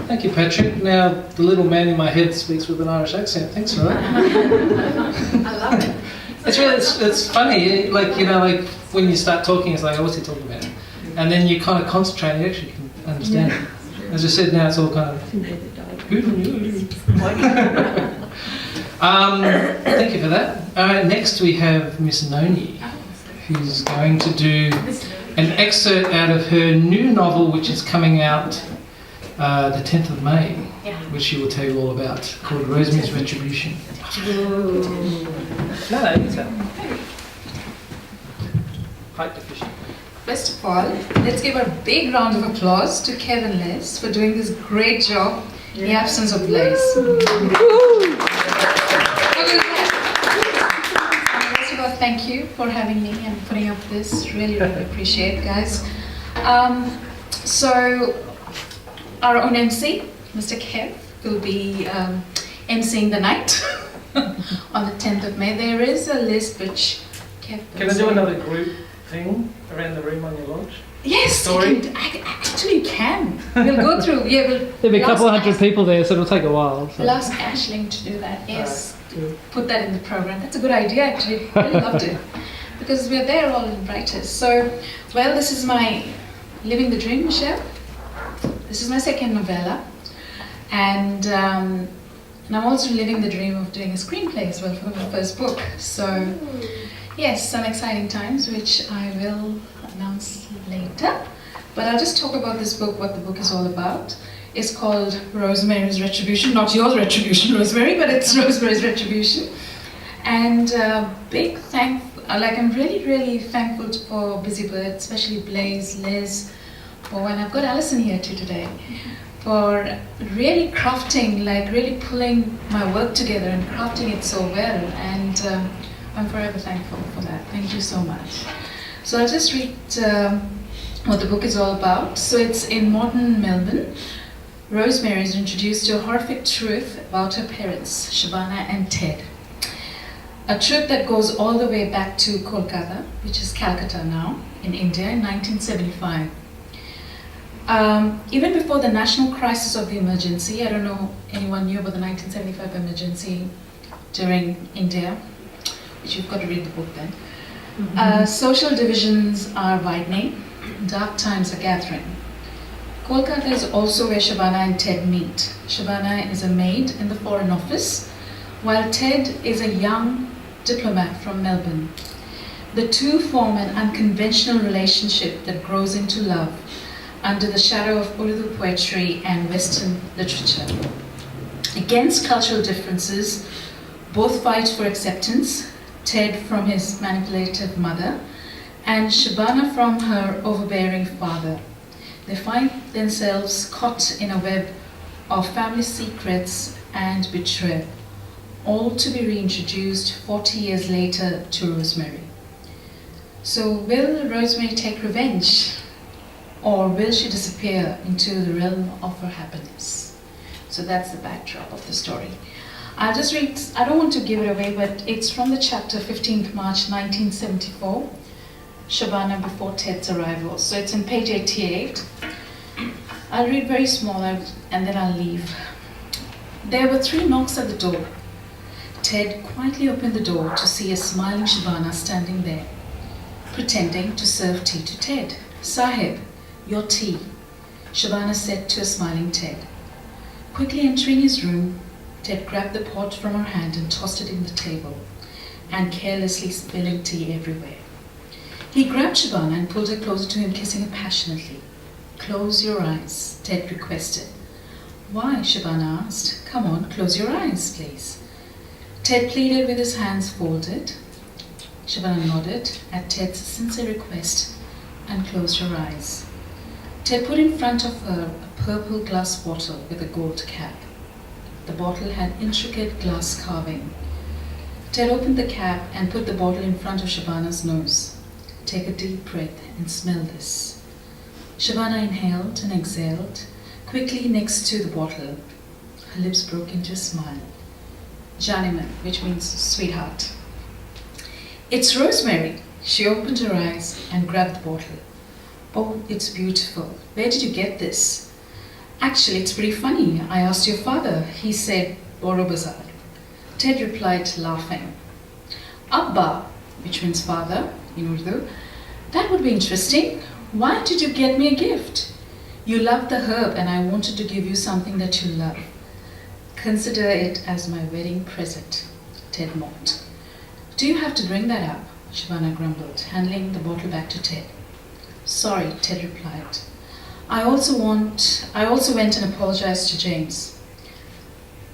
Thank you, Patrick. Now, the little man in my head speaks with an Irish accent. Thanks for that.
I love it.
It's funny, like, you know, like when you start talking, it's like, oh, what's he talking about? And then you kind of concentrate and you actually can understand it. As I said, now it's all kind of... Thank you for that. Next we have Miss Noni, who's going to do an excerpt out of her new novel, which is coming out the 10th of May, which she will tell you all about, called Rosemary's Retribution. No, you tell. Height deficient.
First of all, let's give a big round of applause to Kev and Liz for doing this great job in the absence of Liz. First of all, thank you for having me and putting up this. Really, really appreciate it, guys. So, our own MC, Mr. Kev, will be emceeing the night on the 10th of May. There is a list which Kev...
Can I do another group thing around the room on your launch?
Yes,
Story?
actually you can. We'll go through. Yeah,
There'll be a couple hundred people there, so it'll take a while. So.
We'll ask Aisling to do that. Yes, put that in the program. That's a good idea, actually. Really loved it because we're there all in writers. So, well, this is my Living the Dream, Michelle. This is my second novella, and I'm also living the dream of doing a screenplay as well for my first book. So, yes, some exciting times, which I will announce later. But I'll just talk about this book, what the book is all about. It's called Rosemary's Retribution, not yours retribution, Rosemary, but it's Rosemary's Retribution. And big I'm really, really thankful for Busybird, especially Blaze, Liz, and I've got Alison here too today, for really crafting, like really pulling my work together and crafting it so well. And I'm forever thankful for that. Thank you so much. So I'll just read what the book is all about. So it's in modern Melbourne. Rosemary is introduced to a horrific truth about her parents, Shabana and Ted. A trip that goes all the way back to Kolkata, which is Calcutta now, in India in 1975. Even before the national crisis of the emergency, I don't know anyone knew about the 1975 emergency during India, which you've got to read the book then. Social divisions are widening, dark times are gathering. Kolkata is also where Shabana and Ted meet. Shabana is a maid in the Foreign Office, while Ted is a young diplomat from Melbourne. The two form an unconventional relationship that grows into love under the shadow of Urdu poetry and Western literature. Against cultural differences, both fight for acceptance, Ted from his manipulative mother, and Shabana from her overbearing father. They find themselves caught in a web of family secrets and betrayal, all to be reintroduced 40 years later to Rosemary. So will Rosemary take revenge, or will she disappear into the realm of her happiness? So that's the backdrop of the story. I'll just read, I don't want to give it away, but it's from the chapter 15th March 1974, Shabana before Ted's arrival. So it's on page 88. I'll read very small and then I'll leave. There were 3 knocks at the door. Ted quietly opened the door to see a smiling Shabana standing there, pretending to serve tea to Ted. "Sahib, your tea," Shabana said to a smiling Ted. Quickly entering his room, Ted grabbed the pot from her hand and tossed it in the table, and carelessly spilling tea everywhere. He grabbed Shabana and pulled her closer to him, kissing her passionately. "Close your eyes," Ted requested. "Why?" Shabana asked. "Come on, close your eyes, please." Ted pleaded with his hands folded. Shabana nodded at Ted's sincere request and closed her eyes. Ted put in front of her a purple glass bottle with a gold cap. The bottle had intricate glass carving. Ted opened the cap and put the bottle in front of Shabana's nose. "Take a deep breath and smell this." Shabana inhaled and exhaled, quickly next to the bottle. Her lips broke into a smile. "Janiman," which means sweetheart. "It's Rosemary." She opened her eyes and grabbed the bottle. "Oh, it's beautiful. Where did you get this?" "Actually, it's pretty funny. I asked your father. He said, Boro Bazar." Ted replied, laughing. "Abba," which means father in Urdu. "That would be interesting. Why did you get me a gift?" "You love the herb and I wanted to give you something that you love. Consider it as my wedding present," Ted mocked. "Do you have to bring that up?" Shabana grumbled, handing the bottle back to Ted. "Sorry," Ted replied. I also went and apologized to James.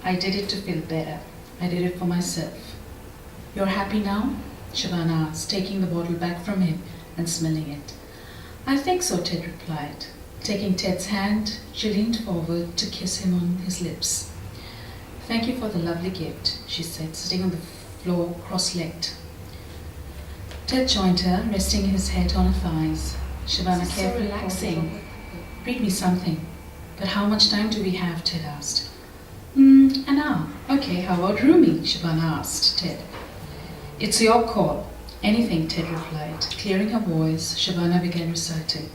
I did it to feel better. I did it for myself." "You're happy now?" Shabana asked, taking the bottle back from him and smelling it. "I think so," Ted replied. Taking Ted's hand, she leaned forward to kiss him on his lips. "Thank you for the lovely gift," she said, sitting on the floor cross-legged. Ted joined her, resting his head on her thighs. Shabana carefully relaxing. "Read me something." "But how much time do we have?" Ted asked. An hour." "Okay, how about Rumi?" Shabana asked Ted. "It's your call." "Anything," Ted replied. Clearing her voice, Shabana began reciting.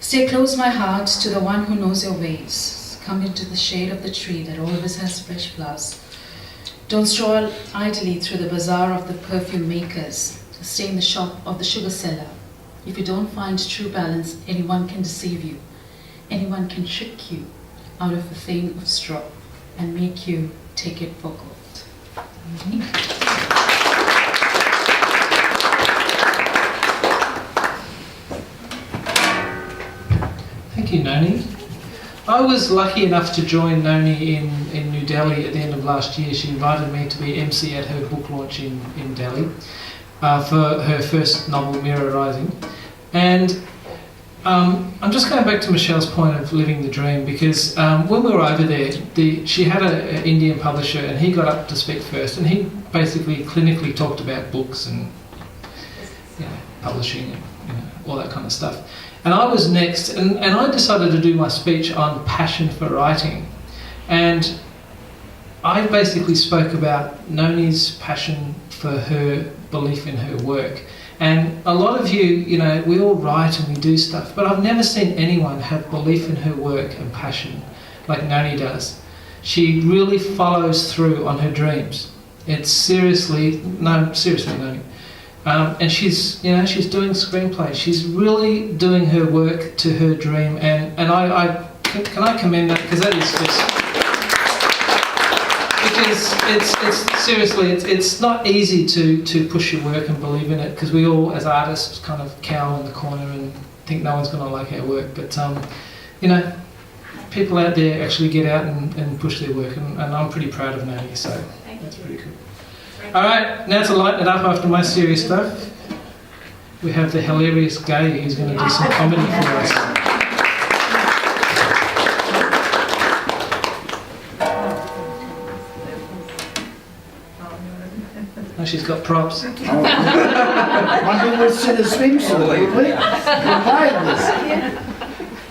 "Stay close, my heart, to the one who knows your ways. Come into the shade of the tree that always has fresh flowers. Don't stroll idly through the bazaar of the perfume makers. Stay in the shop of the sugar seller. If you don't find true balance, anyone can deceive you. Anyone can trick you out of a thing of straw and make you take it for gold."
Thank you, Noni. I was lucky enough to join Noni in New Delhi at the end of last year. She invited me to be MC at her book launch in Delhi for her first novel, Mirror Rising. And I'm just going back to Michelle's point of living the dream, because when we were over there, she had an Indian publisher and he got up to speak first, and he basically clinically talked about books and publishing and all that kind of stuff. And I was next, and I decided to do my speech on passion for writing. And I basically spoke about Noni's passion for her belief in her work. And a lot of you know, we all write and we do stuff, but I've never seen anyone have belief in her work and passion like Noni does. She really follows through on her dreams. It's seriously Noni. And she's doing screenplays. She's really doing her work to her dream, and can I commend that, because that is just it's not easy to push your work and believe in it, because we all as artists kind of cower in the corner and think no one's going to like our work, but you know, people out there actually get out and push their work, and I'm pretty proud of Noni, so that's pretty cool. Alright, now to lighten it up after my serious stuff, we have the hilarious Gay who's going to do some comedy for us. Oh, she's got props.
One thing was in a swimsuit, would we?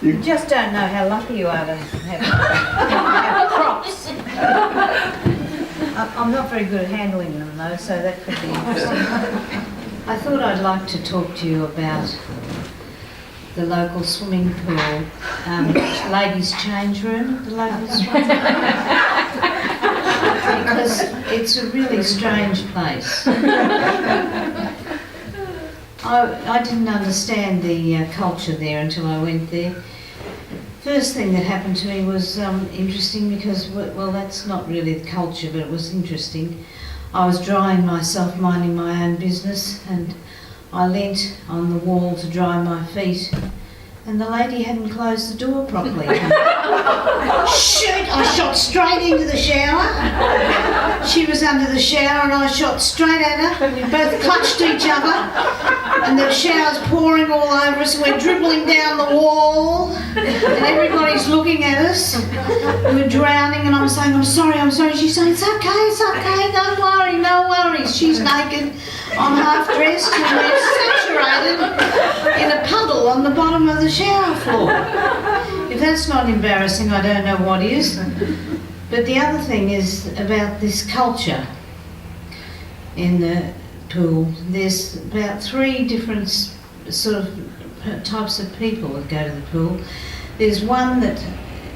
You just don't know how lucky you are to have props. I'm not very good at handling them though, so that could be interesting. I thought I'd like to talk to you about the local swimming pool, ladies' change room, the local swimming pool. Because it's a really strange place. I didn't understand the culture there until I went there. First thing that happened to me was interesting because, well, that's not really the culture, but it was interesting. I was drying myself, minding my own business, and I leant on the wall to dry my feet, and the lady hadn't closed the door properly. Shoot! I shot straight into the shower. She was under the shower and I shot straight at her. We both clutched each other and the shower's pouring all over us. We're dribbling down the wall and everybody's looking at us. We're drowning and I'm saying, I'm sorry. She's saying, it's okay, don't worry, no worries. She's naked, I'm half dressed and we're saturated in a puddle on the bottom of the shower floor. If that's not embarrassing, I don't know what is. But the other thing is about this culture in the pool. There's about 3 different sort of types of people that go to the pool. There's one that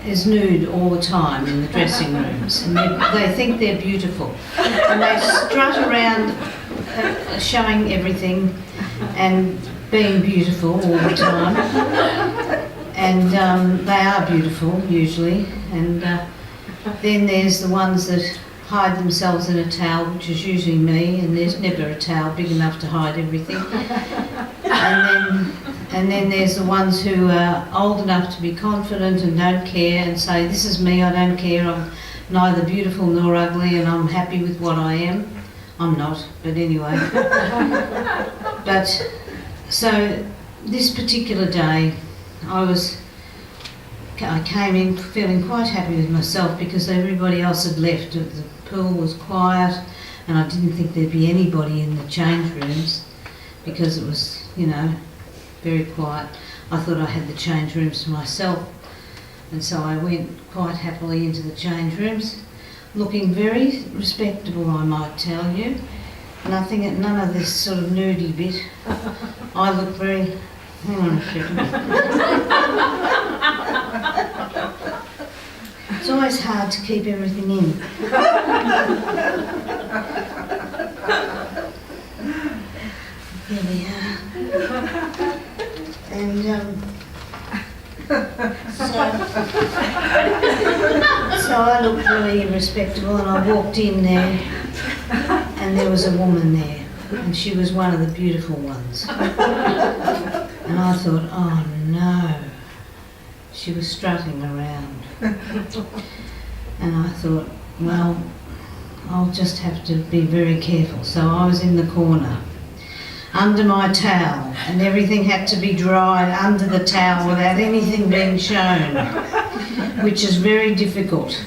is nude all the time in the dressing rooms, and they think they're beautiful, and they strut around showing everything and being beautiful all the time. And they are beautiful usually, and then there's the ones that hide themselves in a towel, which is usually me, and there's never a towel big enough to hide everything. And then there's the ones who are old enough to be confident and don't care and say, this is me, I don't care, I'm neither beautiful nor ugly and I'm happy with what I am. I'm not, but anyway. But so this particular day, I came in feeling quite happy with myself because everybody else had left. The pool was quiet and I didn't think there'd be anybody in the change rooms because it was, you know, very quiet. I thought I had the change rooms to myself, and so I went quite happily into the change rooms, looking very respectable, I might tell you. None of this sort of nudie bit. I look very... Hang on a second. It's always hard to keep everything in. Here we are. And so I looked really respectable and I walked in there and there was a woman there and she was one of the beautiful ones. And I thought, oh no, she was strutting around. And I thought, well, I'll just have to be very careful. So I was in the corner, under my towel, and everything had to be dried under the towel without anything being shown, which is very difficult.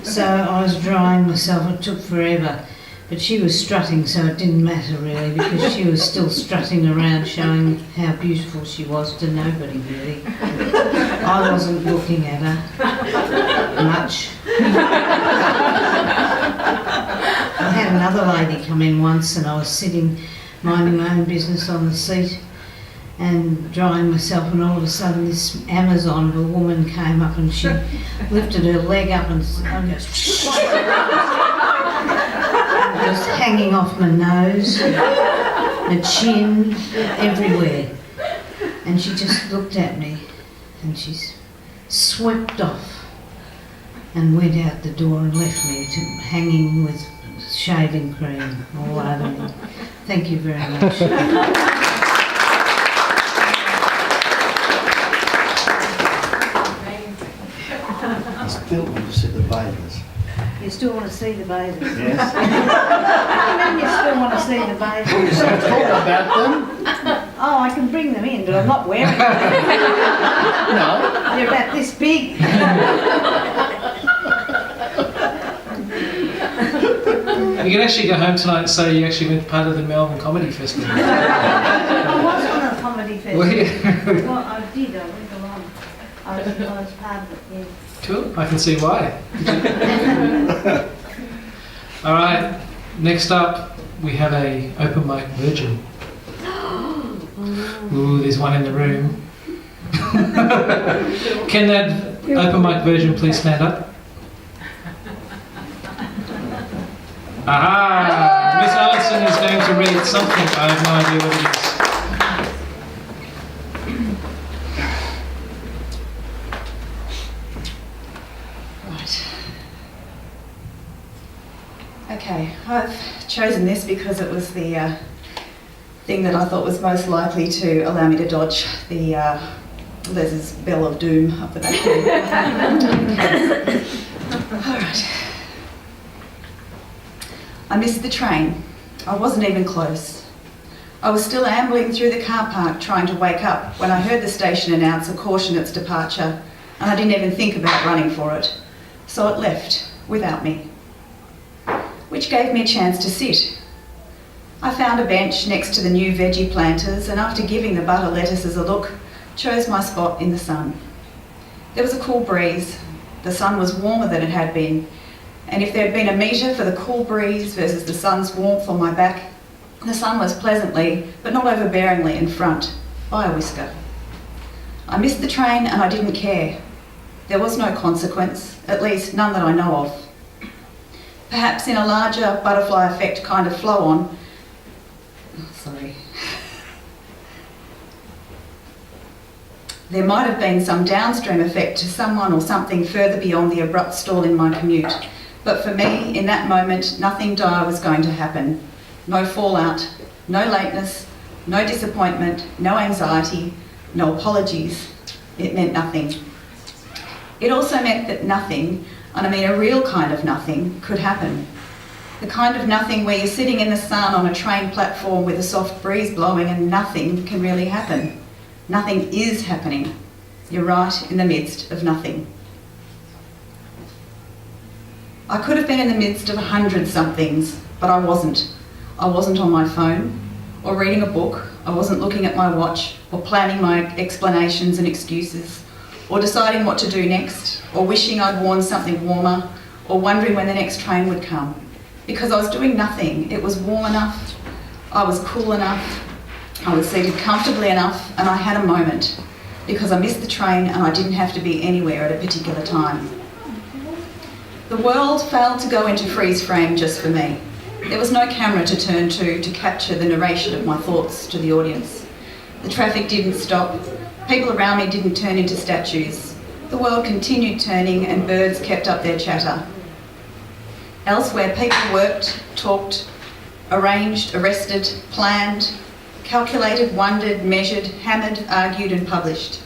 So I was drying myself, it took forever. But she was strutting, so it didn't matter really, because she was still strutting around showing how beautiful she was to nobody really. I wasn't looking at her much. had another lady come in once, and I was sitting minding my own business on the seat and drying myself, and all of a sudden this Amazon of a woman came up and she lifted her leg up and just hanging off my nose, my chin, everywhere. And she just looked at me and she swept off and went out the door and left me hanging with shaving cream all over me. Thank you very much.
I still want to see the bathers.
You still want to see the bathers?
Yes.
You still want to see the bathers?
You said talk about them.
Oh, I can bring them in, but I'm not wearing them.
No.
They're about this big.
You can actually go home tonight and say you actually went part of the Melbourne Comedy Festival.
I was on a comedy festival.
Were you?
Well, I did. I went along. I was part of it, yes.
Cool, I can see why. All right, next up we have a open mic virgin. Ooh, there's one in the room. Can that open mic virgin please stand up? Aha! Miss Allison is going to read something. I have no idea what it is.
Okay, I've chosen this because it was the thing that I thought was most likely to allow me to dodge the there's this bell of doom up the back there. All right. I missed the train. I wasn't even close. I was still ambling through the car park trying to wake up when I heard the station announce a caution its departure, and I didn't even think about running for it. So it left without me, which gave me a chance to sit. I found a bench next to the new veggie planters, and after giving the butter lettuces a look, chose my spot in the sun. There was a cool breeze. The sun was warmer than it had been, and if there had been a metre for the cool breeze versus the sun's warmth on my back, the sun was pleasantly, but not overbearingly, in front, by a whisker. I missed the train and I didn't care. There was no consequence, at least none that I know of. Perhaps in a larger butterfly effect kind of flow-on, there might have been some downstream effect to someone or something further beyond the abrupt stall in my commute. But for me, in that moment, nothing dire was going to happen. No fallout, no lateness, no disappointment, no anxiety, no apologies. It meant nothing. It also meant that nothing, and I mean a real kind of nothing, could happen. The kind of nothing where you're sitting in the sun on a train platform with a soft breeze blowing and nothing can really happen. Nothing is happening. You're right in the midst of nothing. I could have been in the midst of 100 somethings, but I wasn't. I wasn't on my phone or reading a book. I wasn't looking at my watch or planning my explanations and excuses or deciding what to do next or wishing I'd worn something warmer or wondering when the next train would come. Because I was doing nothing. It was warm enough, I was cool enough, I was seated comfortably enough, and I had a moment because I missed the train and I didn't have to be anywhere at a particular time. The world failed to go into freeze frame just for me. There was no camera to turn to capture the narration of my thoughts to the audience. The traffic didn't stop. People around me didn't turn into statues. The world continued turning and birds kept up their chatter. Elsewhere, people worked, talked, arranged, arrested, planned, calculated, wondered, measured, hammered, argued and published.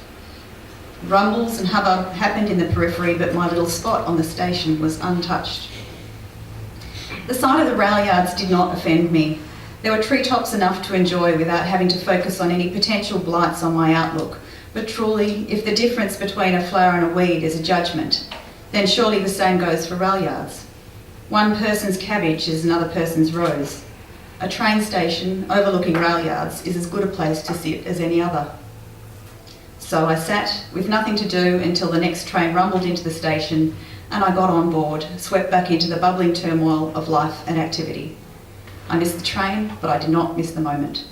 Rumbles and hubbub happened in the periphery, but my little spot on the station was untouched. The sight of the rail yards did not offend me. There were treetops enough to enjoy without having to focus on any potential blights on my outlook. But truly, if the difference between a flower and a weed is a judgment, then surely the same goes for rail yards. One person's cabbage is another person's rose. A train station overlooking rail yards is as good a place to sit as any other. So I sat with nothing to do until the next train rumbled into the station and I got on board, swept back into the bubbling turmoil of life and activity. I missed the train, but I did not miss the moment.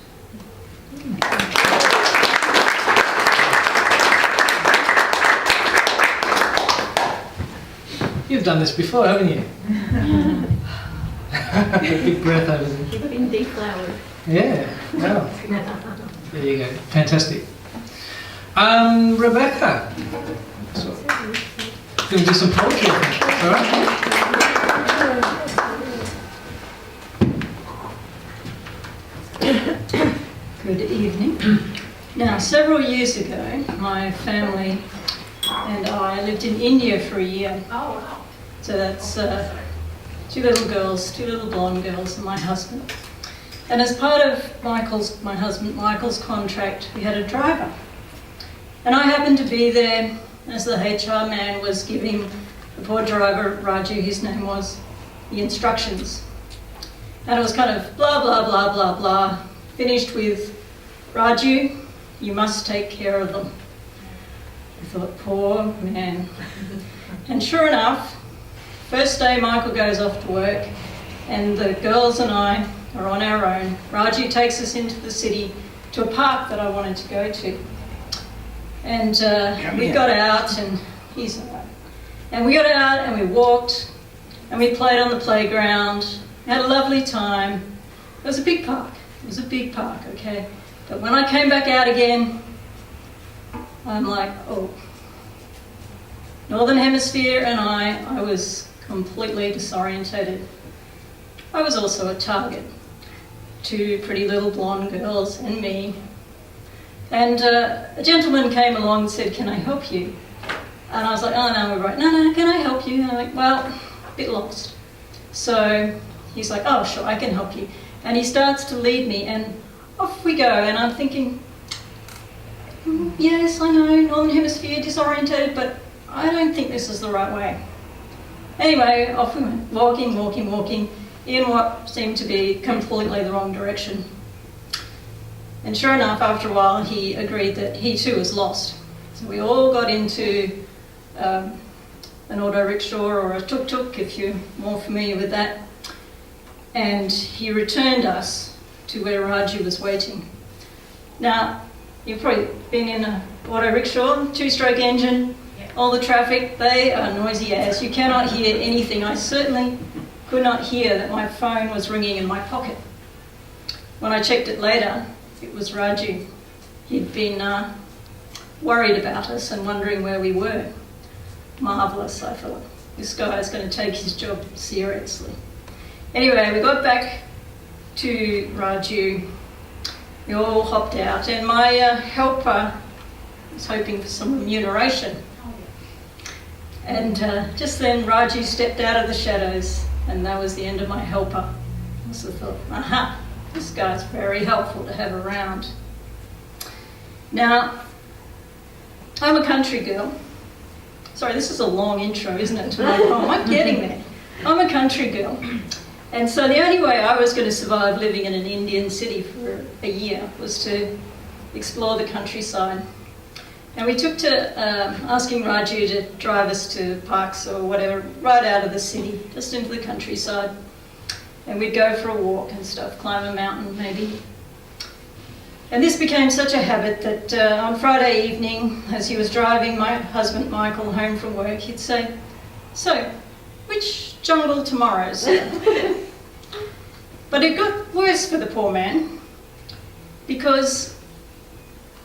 You've done this before, haven't you? A big breath over there.
You've been deflowered.
Yeah, wow. There you go, fantastic. Rebecca. Going to do some poetry, I think. All right?
Good evening. Now, several years ago, my family and I lived in India for a year.
Oh, wow.
So that's 2 little girls, 2 little blonde girls, and my husband. And as part of my husband Michael's contract, we had a driver. And I happened to be there as the HR man was giving the poor driver, Raju, his name was, the instructions. And it was kind of blah, blah, blah, blah, blah, finished with, Raju, you must take care of them. I thought, poor man. And sure enough, first day Michael goes off to work and the girls and I are on our own. Raju takes us into the city to a park that I wanted to go to. And we got out and he's all right. And we got out and we walked and we played on the playground, had a lovely time. It was a big park. It was a big park, okay? But when I came back out again, I'm like, oh. Northern Hemisphere and I was completely disorientated. I was also a target. 2 pretty little blonde girls and me. And a gentleman came along and said, can I help you? And I was like, oh no, we're right. No, can I help you? And I'm like, well, a bit lost. So he's like, oh sure, I can help you. And he starts to lead me and off we go. And I'm thinking, yes, I know, Northern Hemisphere, disorientated, but I don't think this is the right way. Anyway, off we went, walking, in what seemed to be completely the wrong direction. And sure enough, after a while, he agreed that he too was lost. So we all got into an auto rickshaw or a tuk-tuk, if you're more familiar with that. And he returned us to where Raju was waiting. Now, you've probably been in an auto rickshaw, 2-stroke engine, all the traffic, they are noisy as. You cannot hear anything. I certainly could not hear that my phone was ringing in my pocket. When I checked it later, it was Raju. He'd been worried about us and wondering where we were. Marvellous, I thought. This guy is going to take his job seriously. Anyway, we got back to Raju. We all hopped out and my helper was hoping for some remuneration. And just then Raju stepped out of the shadows and that was the end of my helper. I so thought, aha, this guy's very helpful to have around. Now, I'm a country girl. Sorry, this is a long intro, isn't it, to my poem? I'm getting there. I'm a country girl. And so the only way I was going to survive living in an Indian city for a year was to explore the countryside. And we took to asking Raju to drive us to parks or whatever, right out of the city, just into the countryside. And we'd go for a walk and stuff, climb a mountain maybe. And this became such a habit that on Friday evening, as he was driving my husband Michael home from work, he'd say, so, which jungle tomorrow, sir? But it got worse for the poor man, because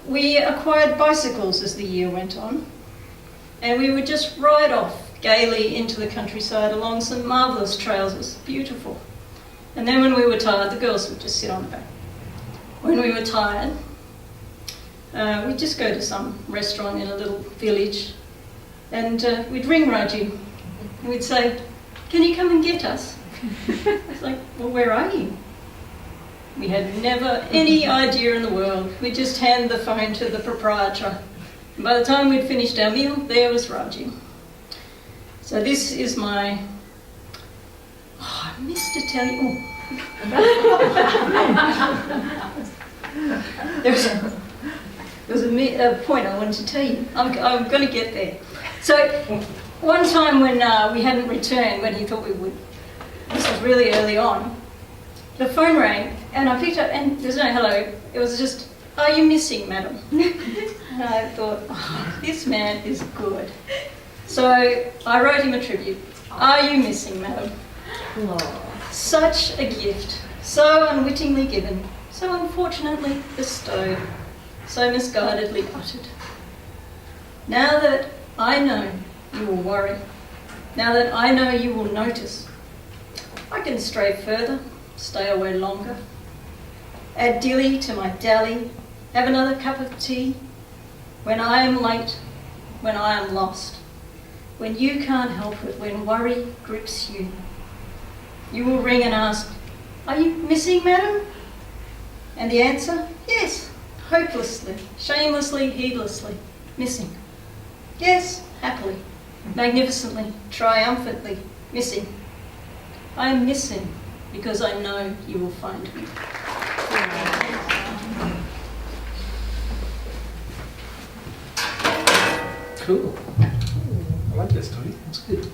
we acquired bicycles as the year went on, and we would just ride off gaily into the countryside along some marvellous trails. It was beautiful. And then when we were tired, the girls would just sit on the back. When we were tired, we'd just go to some restaurant in a little village, and we'd ring Raju, and we'd say, can you come and get us? I was like, well, where are you? We had never any idea in the world. We'd just hand the phone to the proprietor. And by the time we'd finished our meal, there was Raju. So this is my... Oh, I missed to tell you... There was a point I wanted to tell you. I'm going to get there. So one time when we hadn't returned, when he thought we would, this was really early on, the phone rang and I picked up and there's no hello. It was just, "Are you missing, madam?" And I thought, oh, this man is good. So I wrote him a tribute. "Are you missing, madam?" Such a gift, so unwittingly given, so unfortunately bestowed, so misguidedly uttered. Now that I know you will worry, now that I know you will notice, I can stray further, stay away longer, add dilly to my dally, have another cup of tea. When I am late, when I am lost, when you can't help it, when worry grips you, you will ring and ask, "Are you missing, madam?" And the answer, yes, hopelessly, shamelessly, heedlessly, missing. Yes, happily, magnificently, triumphantly, missing. I am missing because I know you will find me.
Cool. I like that story. That's good.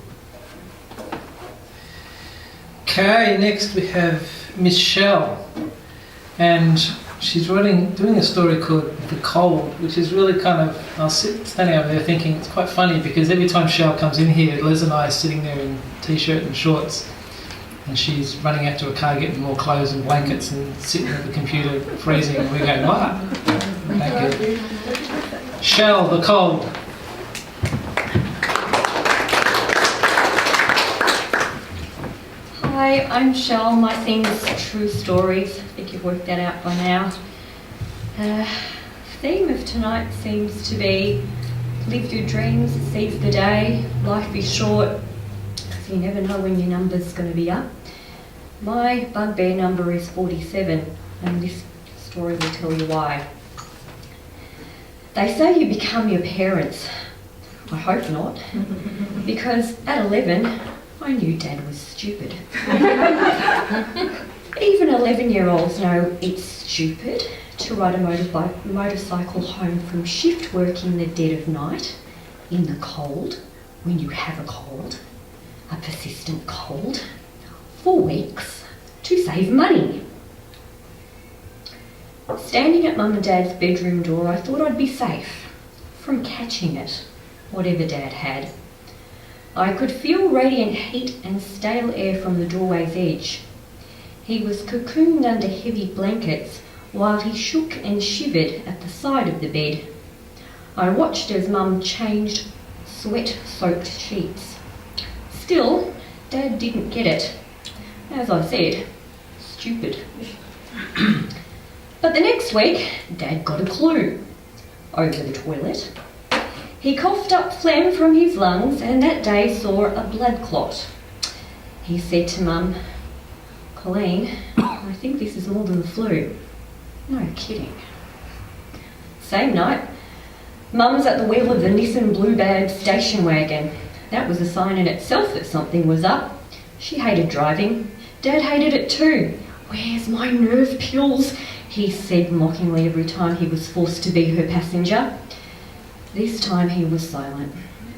Okay, next we have Miss Shell, and she's doing a story called The Cold, which is really kind of, I was standing over there thinking it's quite funny because every time Shell comes in here, Les and I are sitting there in t-shirt and shorts, and she's running out to a car getting more clothes and blankets and sitting at the computer freezing, and we go, "What?" Thank you. Shell, The Cold.
Hi, I'm Shell. My theme is true stories. I think you've worked that out by now. Theme of tonight seems to be live your dreams, seize the day, life is short, because you never know when your number's going to be up. My bugbear number is 47, and this story will tell you why. They say you become your parents. I hope not, because at 11, I knew Dad was stupid. Even 11-year-olds know it's stupid to ride a motorcycle home from shift work in the dead of night, in the cold, when you have a cold, a persistent cold, for weeks, to save money. Standing at Mum and Dad's bedroom door, I thought I'd be safe from catching it, whatever Dad had. I could feel radiant heat and stale air from the doorway's edge. He was cocooned under heavy blankets while he shook and shivered at the side of the bed. I watched as Mum changed sweat-soaked sheets. Still, Dad didn't get it. As I said, stupid. But the next week, Dad got a clue. Over the toilet. He coughed up phlegm from his lungs and that day saw a blood clot. He said to Mum, "Colleen, I think this is more than the flu." No kidding. Same night, Mum's at the wheel of the Nissan Bluebird station wagon. That was a sign in itself that something was up. She hated driving. Dad hated it too. "Where's my nerve pills?" he said mockingly every time he was forced to be her passenger. This time he was silent,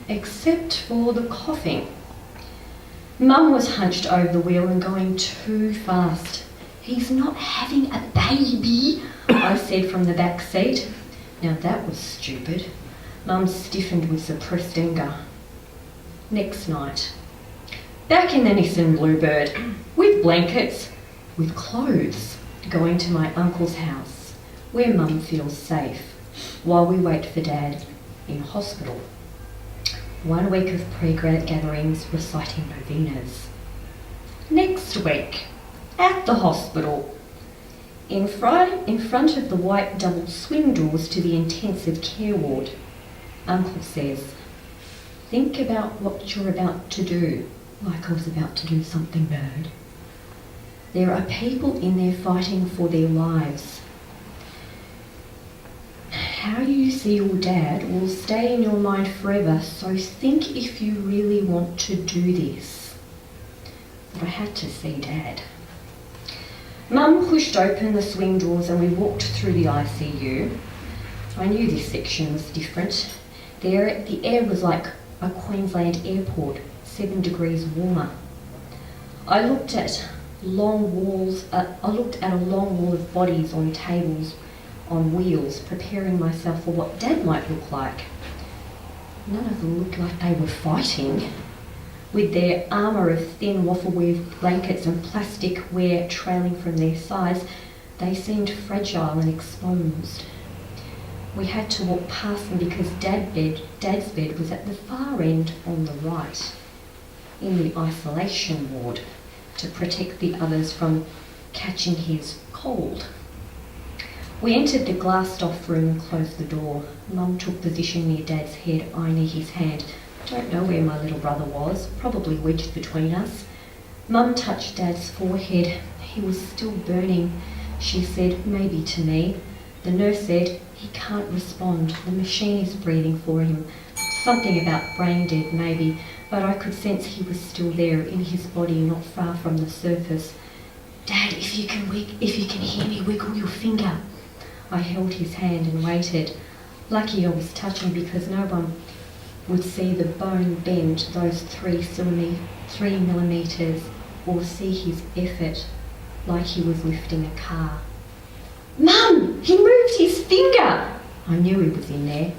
except for the coughing. Mum was hunched over the wheel and going too fast. "He's not having a baby," I said from the back seat. Now that was stupid. Mum stiffened with suppressed anger. Next night, back in the Nissan Bluebird, with blankets, with clothes, going to my uncle's house, where Mum feels safe, while we wait for Dad in hospital. 1 week of prayer gatherings reciting novenas. Next week, at the hospital, in front of the white double swing doors to the intensive care ward, Uncle says, "Think about what you're about to do," like I was about to do something bad. "There are people in there fighting for their lives. How you see your dad will stay in your mind forever, so think if you really want to do this." But I had to see Dad. Mum pushed open the swing doors and we walked through the ICU. I knew this section was different. There, the air was like a Queensland airport, 7 degrees warmer. I looked at I looked at a long wall of bodies on tables on wheels, preparing myself for what Dad might look like. None of them looked like they were fighting. With their armour of thin waffle-weave blankets and plastic wear trailing from their sides, they seemed fragile and exposed. We had to walk past them because Dad's bed was at the far end on the right, in the isolation ward, to protect the others from catching his cold. We entered the glassed-off room and closed the door. Mum took position near Dad's head, I near his hand. Don't know where my little brother was, probably wedged between us. Mum touched Dad's forehead. He was still burning. She said, maybe to me. The nurse said, he can't respond. The machine is breathing for him. Something about brain dead, maybe, but I could sense he was still there in his body, not far from the surface. Dad, if you can hear me, wiggle your finger. I held his hand and waited. Lucky I was touching because no one would see the bone bend those 3 millimetres or see his effort like he was lifting a car. Mum, he moved his finger! I knew he was in there.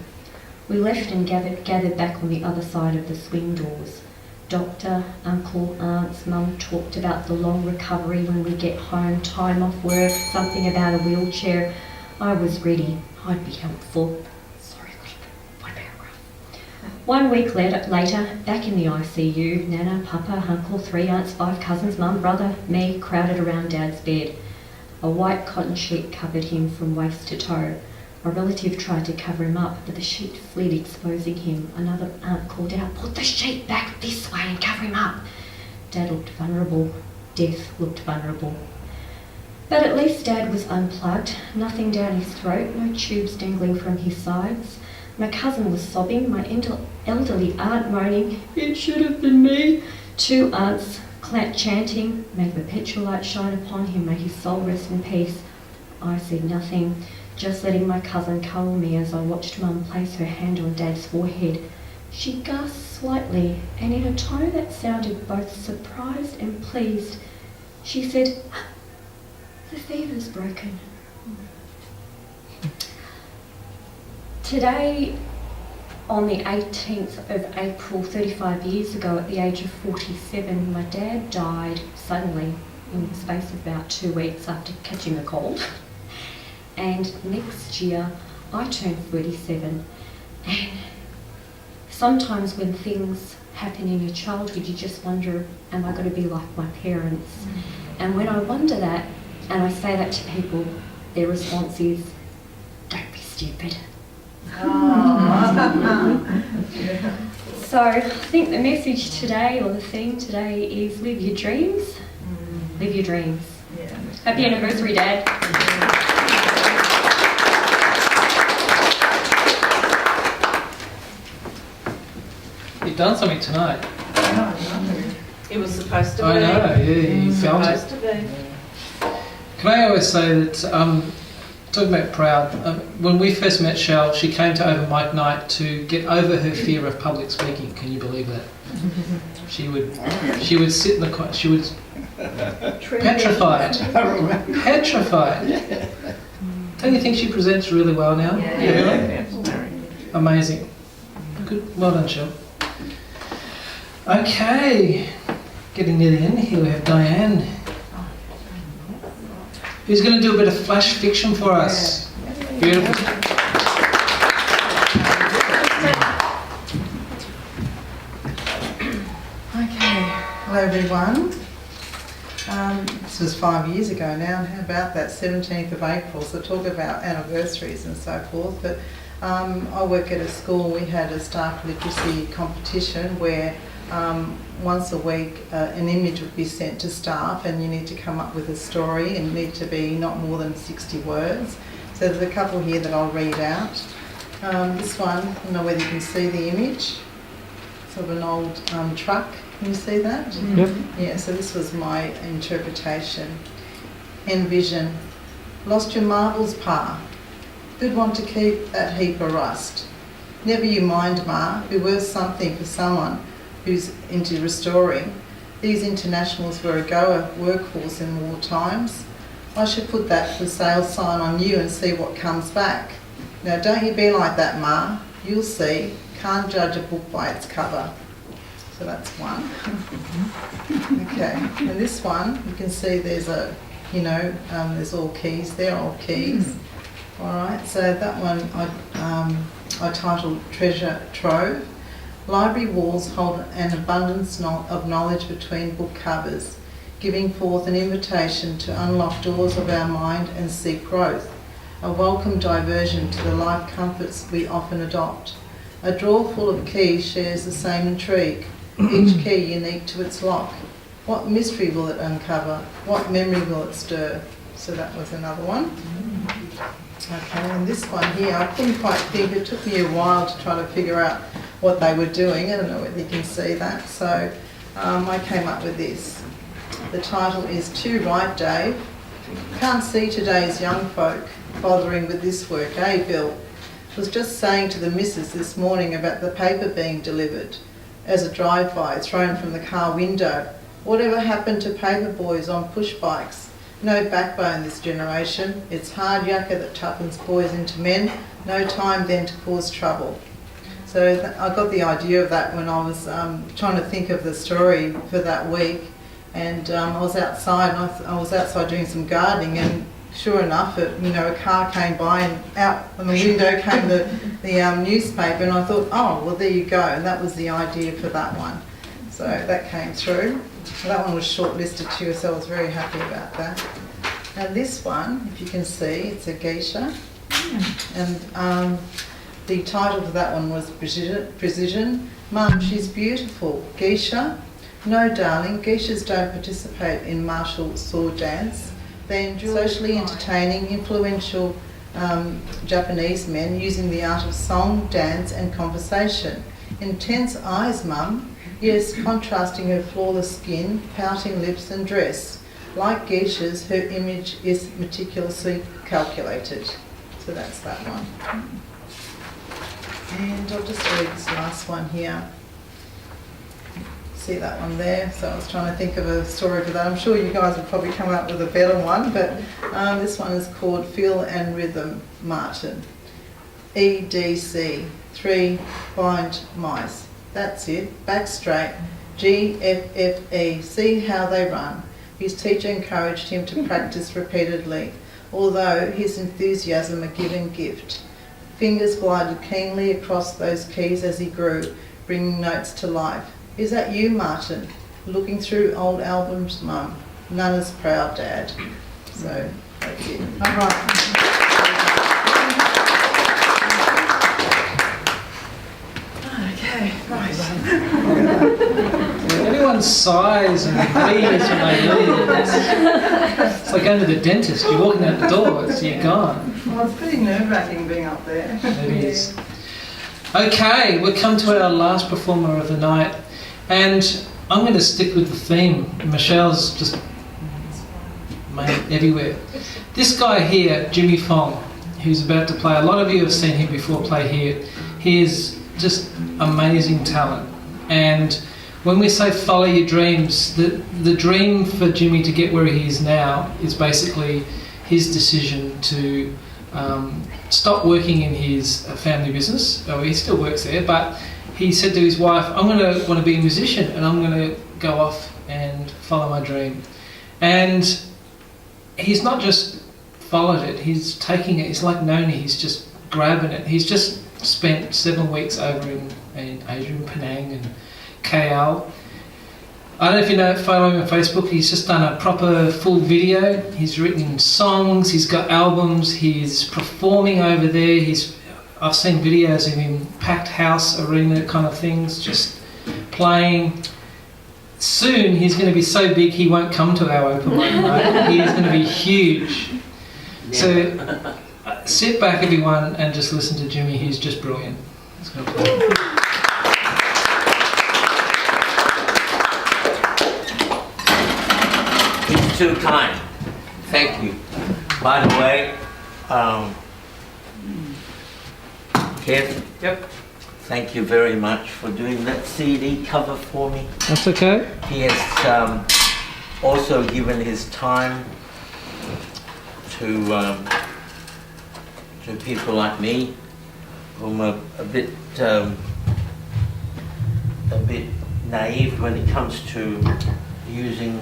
We left and gathered back on the other side of the swing doors. Doctor, uncle, aunts, Mum talked about the long recovery when we get home, time off work, something about a wheelchair. I was ready. I'd be helpful. Sorry, one paragraph. 1 week later, back in the ICU, Nana, Papa, Uncle, 3 aunts, 5 cousins, Mum, brother, me, crowded around Dad's bed. A white cotton sheet covered him from waist to toe. A relative tried to cover him up, but the sheet fled, exposing him. Another aunt called out, put the sheet back this way and cover him up. Dad looked vulnerable. Death looked vulnerable. But at least Dad was unplugged, nothing down his throat, no tubes dangling from his sides. My cousin was sobbing, my elderly aunt moaning, it should have been me. 2 aunts chanting, may perpetual light shine upon him, may his soul rest in peace. I said nothing, just letting my cousin cuddle me as I watched Mum place her hand on Dad's forehead. She gasped slightly, and in a tone that sounded both surprised and pleased, she said, the fever's broken. Today, on the 18th of April, 35 years ago, at the age of 47, my dad died suddenly in the space of about 2 weeks after catching a cold. And next year, I turned 37. And sometimes when things happen in your childhood, you just wonder, am I going to be like my parents? And when I wonder that, and I say that to people, their response is, don't be stupid. So I think the message today, or the theme today, is live your dreams. Live your dreams. Happy anniversary, Dad.
You've done something tonight.
It was supposed to be.
I know, yeah, you filmed it.
Supposed to be.
Can I always say that, talking about proud, when we first met Shell, she came to Open Mic Night to get over her fear of public speaking. Can you believe that? She would sit in the corner, she was petrified. Petrified. Don't you think she presents really well now?
Yeah.
Amazing. Good, well done, Shell. Okay, getting near the end here, we have Diane. Who's going to do a bit of flash fiction for us? Beautiful.
Okay, hello everyone. This was 5 years ago now, and how about that 17th of April, so talk about anniversaries and so forth. But I work at a school, we had a staff literacy competition where once a week an image would be sent to staff, and you need to come up with a story, and need to be not more than 60 words. So there's a couple here that I'll read out. This one, I don't know whether you can see the image. It's of an old truck. Can you see that?
Yep.
Yeah, so this was my interpretation. Envision. Lost your marbles, Pa. Good one to keep that heap of rust. Never you mind, Ma. Be worth something for someone who's into restoring. These internationals were a goer workforce in war times. I should put that for sale sign on you and see what comes back. Now don't you be like that, Ma. You'll see. Can't judge a book by its cover. So that's one. Okay, and this one, you can see there's a, there's all keys there, old keys. All right, so that one I titled Treasure Trove. Library walls hold an abundance of knowledge between book covers, giving forth an invitation to unlock doors of our mind and seek growth, a welcome diversion to the life comforts we often adopt. A drawer full of keys shares the same intrigue, each key unique to its lock. What mystery will it uncover? What memory will it stir? So that was another one. Okay, and this one here, I couldn't quite think, it took me a while to try to figure out what they were doing. I don't know whether you can see that. So I came up with this. The title is Too Right, Dave. Can't see today's young folk bothering with this work, eh, Bill? Was just saying to the missus this morning about the paper being delivered as a drive-by thrown from the car window. Whatever happened to paper boys on push bikes? No backbone this generation. It's hard yakka that toughens boys into men. No time then to cause trouble. So I got the idea of that when I was trying to think of the story for that week, and I was outside and I was outside doing some gardening, and sure enough, a car came by and out on the window came the newspaper, and I thought, oh, well, there you go, and that was the idea for that one. So that came through. That one was shortlisted too, so I was very happy about that. And this one, if you can see, it's a geisha, and the title for that one was Precision. Mum, she's beautiful. Geisha? No, darling, geishas don't participate in martial sword dance. They enjoy socially entertaining, influential Japanese men using the art of song, dance and conversation. Intense eyes, Mum. Yes, contrasting her flawless skin, pouting lips and dress. Like geishas, her image is meticulously calculated. So that's that one. And I'll just read this last one here. See that one there? So I was trying to think of a story for that. I'm sure you guys would probably come up with a better one, but this one is called Feel and Rhythm, Martin. EDC, 3 blind mice. That's it, back straight. GFFE, see how they run. His teacher encouraged him to practice repeatedly, although his enthusiasm a given gift. Fingers glided keenly across those keys as he grew, bringing notes to life. Is that you, Martin? Looking through old albums, Mum. None as proud, Dad. So, that's it. All right. Okay, right.
Everyone's sighs and breathes when they leave. It's like going to the dentist. You're walking out the door, you're gone.
Well, it's pretty nerve-wracking being up there.
It is. Okay, we've come to our last performer of the night, and I'm going to stick with the theme. Michelle's just made it everywhere. This guy here, Jimmy Fong, who's about to play, a lot of you have seen him before play here. He is just amazing talent, and when we say follow your dreams, the dream for Jimmy to get where he is now is basically his decision to stop working in his family business. Oh, he still works there, but he said to his wife, I'm going to want to be a musician and I'm going to go off and follow my dream. And he's not just followed it, he's taking it. He's like Noni, he's just grabbing it. He's just spent 7 weeks over in Asia, in Penang and KL. I don't know if you know, follow him on Facebook. He's just done a proper full video. He's written songs, he's got albums, he's performing over there. I've seen videos of him, packed house, arena kind of things, just playing. Soon he's going to be so big he won't come to our open mic night. He is going to be huge. So sit back everyone and just listen to Jimmy. He's just brilliant. He's going to play.
He's too kind. Thank you. By the way, Kev,
yep.
thank you very much for doing that CD cover for me.
That's okay.
He has also given his time to people like me, whom are a bit naive when it comes to using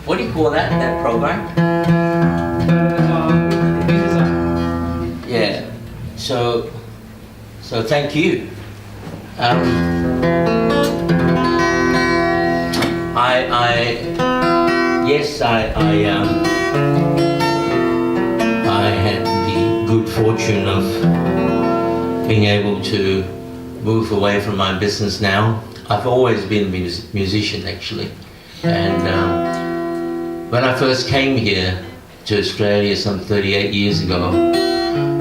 what do you call that program? Yeah. So thank you. I had the good fortune of being able to move away from my business now. I've always been a musician actually, and when I first came here to Australia some 38 years ago,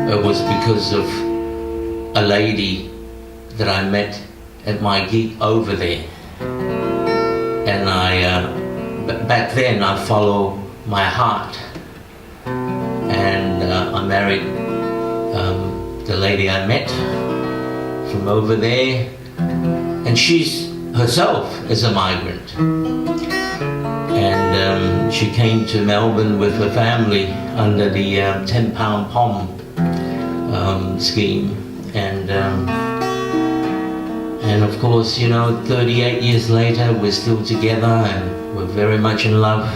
it was because of a lady that I met at my gig over there, and back then I followed my heart, and I married the lady I met from over there, and she's herself is a migrant, and she came to Melbourne with her family under the £10 POM scheme, and of course, you know, 38 years later we're still together and we're very much in love.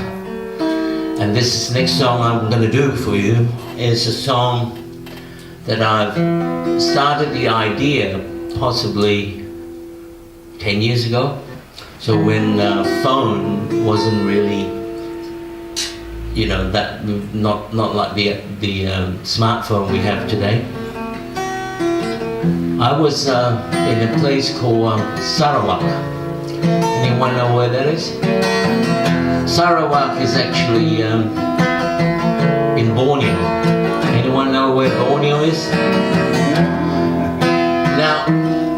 And this next song I'm going to do for you is a song that I've started the idea possibly 10 years ago. So when phone wasn't really, you know, that not like the smartphone we have today. I was in a place called Sarawak. Anyone know where that is? Sarawak is actually in Borneo. Anyone know where Borneo is? Now,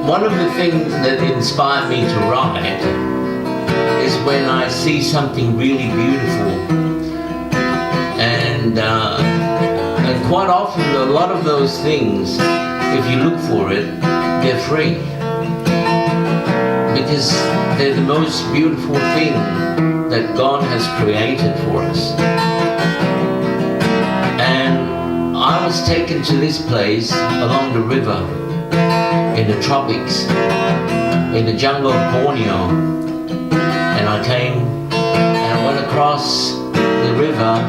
one of the things that inspired me to write is when I see something really beautiful, and quite often a lot of those things, if you look for it, they're free, because they're the most beautiful thing that God has created for us. And I was taken to this place along the river in the tropics, in the jungle of Borneo, and I came and I went across the river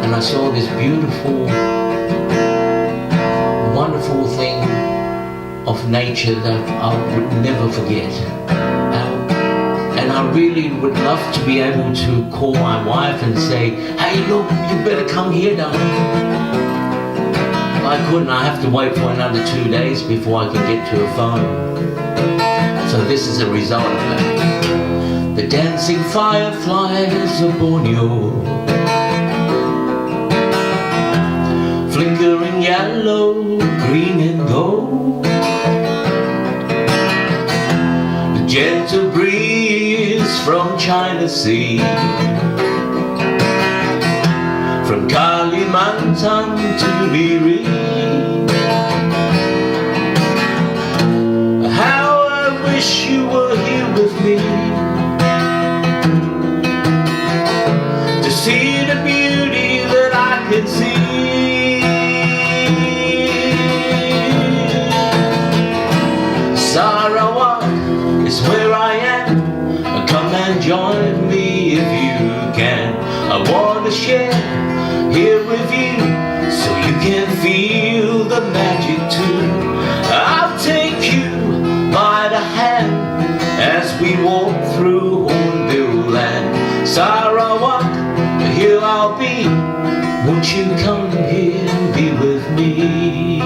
and I saw this beautiful, wonderful thing of nature that I would never forget. And I really would love to be able to call my wife and say, hey look, you better come here, darling. I couldn't. I have to wait for another 2 days before I could get to a phone. So this is a result of that. The dancing fireflies of Borneo, flickering yellow, green and gold. The gentle breeze from China Sea, from Kalimantan to Miri. How I wish you were here with me to see the beauty that I can see. Sarawak is where I am. Come and join me if you can. I want to share here with you so you can feel the magic too. I'll take you by the hand as we walk through Hornbill Land. Sarawak, here I'll be. Won't you come here and be with me?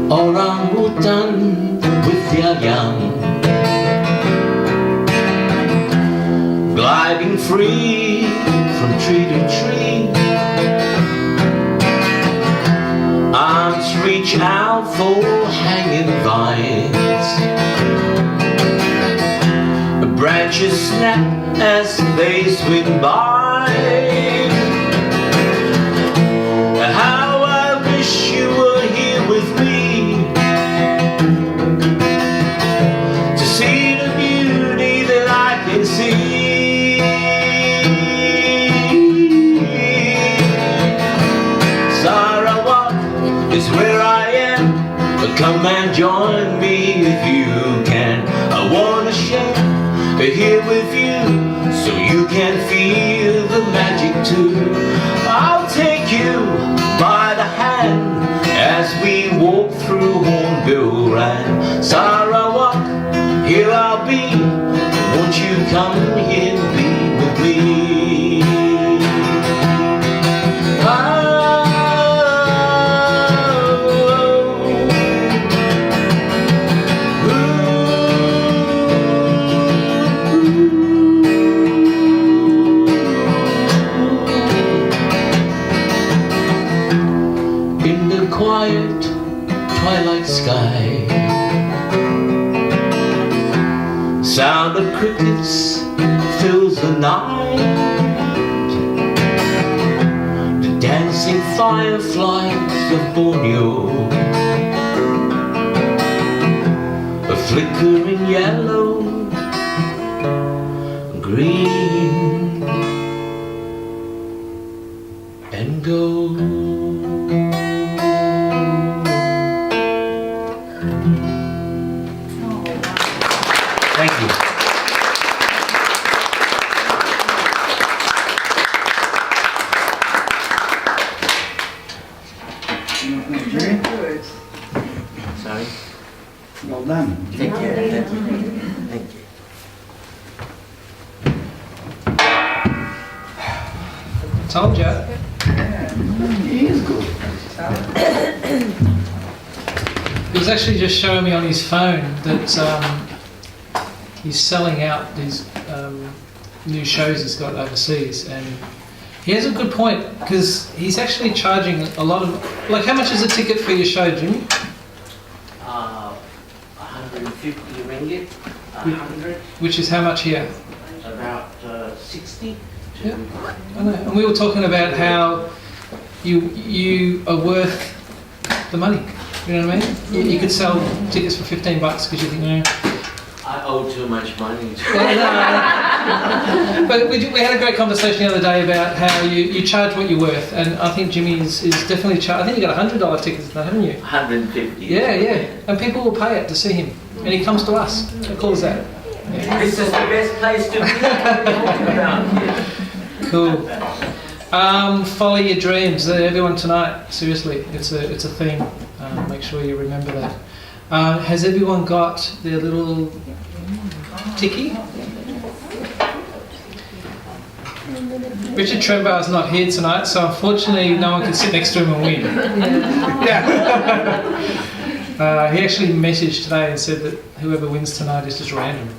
Orangutan with their young, gliding free from tree to tree. Arms reach out mouthful hanging vines. Branches snap as they swing by. How I wish you were here with me to see the beauty that I can see. Sarawak is where I am, but come and join me if you can. I wanna share here with you, so you can feel the magic too. I'll take you by the hand as we walk through Hornbill Rand. Sarawak, here I'll be, won't you come here and be with me? Quiet twilight sky, sound of crickets fills the night. The dancing fireflies of Borneo, a flickering yellow, green and gold. Thank you.
Very good.
Sorry.
Well done.
Thank you. Thank you. Thank you.
Told you.
He is good.
He was actually just showing me on his phone that he's selling out these new shows he's got overseas, and he has a good point because he's actually charging a lot of. Like, how much is a ticket for your show, Jimmy?
150 ringgit, 100.
Which is how much here?
About 60.
Yeah, I know. And we were talking about how you are worth the money. You know what I mean? You could sell tickets for $15 because you think, no.
I owe too much money.
But we had a great conversation the other day about how you charge what you're worth, and I think Jimmy is definitely charged. I think you got $100 tickets now, haven't you?
150.
Yeah, yeah. And people will pay it to see him, and he comes to us. How cool is that? Yeah.
This is the best place to be around here.
Cool. Follow your dreams. Everyone tonight, seriously, it's a theme. Make sure you remember that. Has everyone got their little ticky? Richard Trembar's not here tonight, so unfortunately no one can sit next to him and win. Yeah. He actually messaged today and said that whoever wins tonight is just random.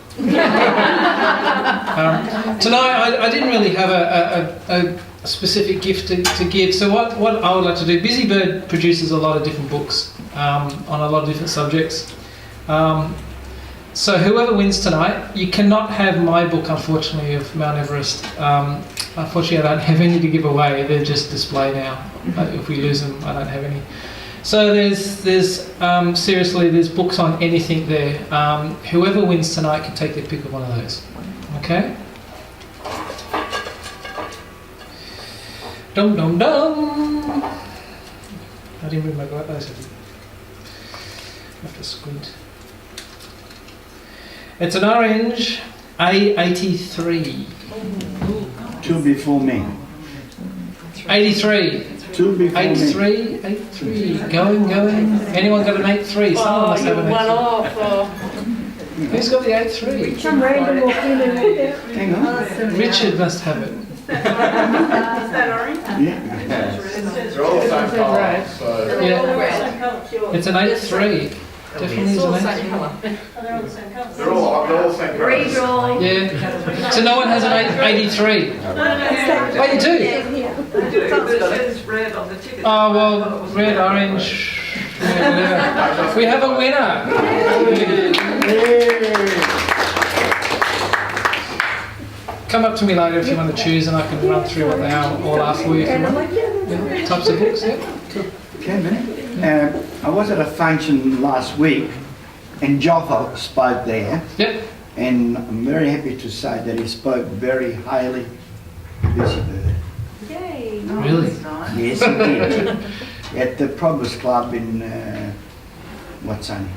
Tonight I didn't really have a specific gift to give, so what I would like to do, Busybird produces a lot of different books on a lot of different subjects. So whoever wins tonight, you cannot have my book, unfortunately, of Mount Everest. Unfortunately, I don't have any to give away. They're just display now. If we lose them, I don't have any. So there's seriously, there's books on anything there. Whoever wins tonight can take their pick of one of those. Okay? Dum dum dum. I didn't bring my glasses. I have to squint. It's an orange A83.
Two before me.
83.
Two before
83.
me.
83. Going. Anyone got an 83? Someone must have an 83. Who's got the 83?
Some random walk in and out there.
Hang on.
Richard must have it.
Is that orange?
Yeah.
They're all the same colour, so...
Yeah. It's an 83. Definitely is an 83.
They're all the same colour.
They're all the same colour.
Redraw.
Yeah. So no one has an 83. Oh, you do?
It says red on the ticket.
Oh, well, red, orange. Yeah, we have a winner. Come up to me later if you want to choose, and I can run through what they all are for you. If you want. Yeah. Types of books, yeah. Cool.
Okay, minute. I was at a function last week, and Joffa spoke there.
Yep.
And I'm very happy to say that he spoke very highly of Busybird.
Yay!
Really?
Yes, he did. At the Progress Club in Watson.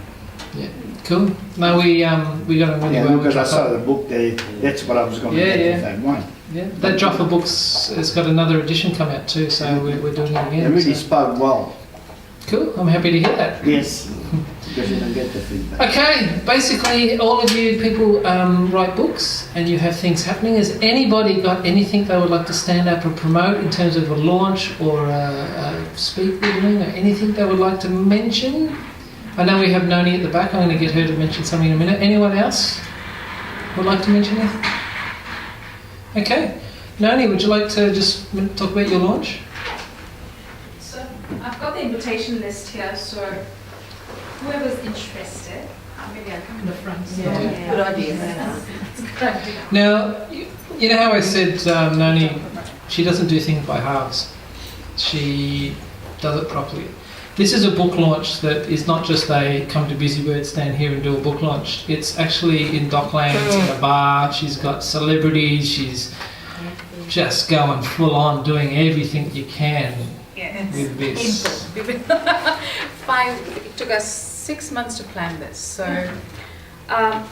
Yeah. Cool. No, we got on really well.
Because I saw the book there. That's what I was going to get if they won.
Yeah, that Joffa Books has got another edition come out too, so we're doing it again.
They really spoke well.
Cool, I'm happy to hear that.
Yes, because you don't get the feedback.
Okay, basically all of you people write books and you have things happening. Has anybody got anything they would like to stand up and promote in terms of a launch or a speak we're doing, or anything they would like to mention? I know we have Noni at the back. I'm going to get her to mention something in a minute. Anyone else would like to mention anything? Okay. Noni, would you like to just talk about your launch?
So I've got the invitation list here, so whoever's interested, maybe I'll come in the front.
Yeah. Good idea.
It's a good idea.
Now, you know how I said Noni, she doesn't do things by halves. She does it properly. This is a book launch that is not just they come to Busybird, stand here and do a book launch. It's actually in Docklands, in a bar. She's got celebrities. She's just going full on, doing everything you can with this.
It took us 6 months to plan this. So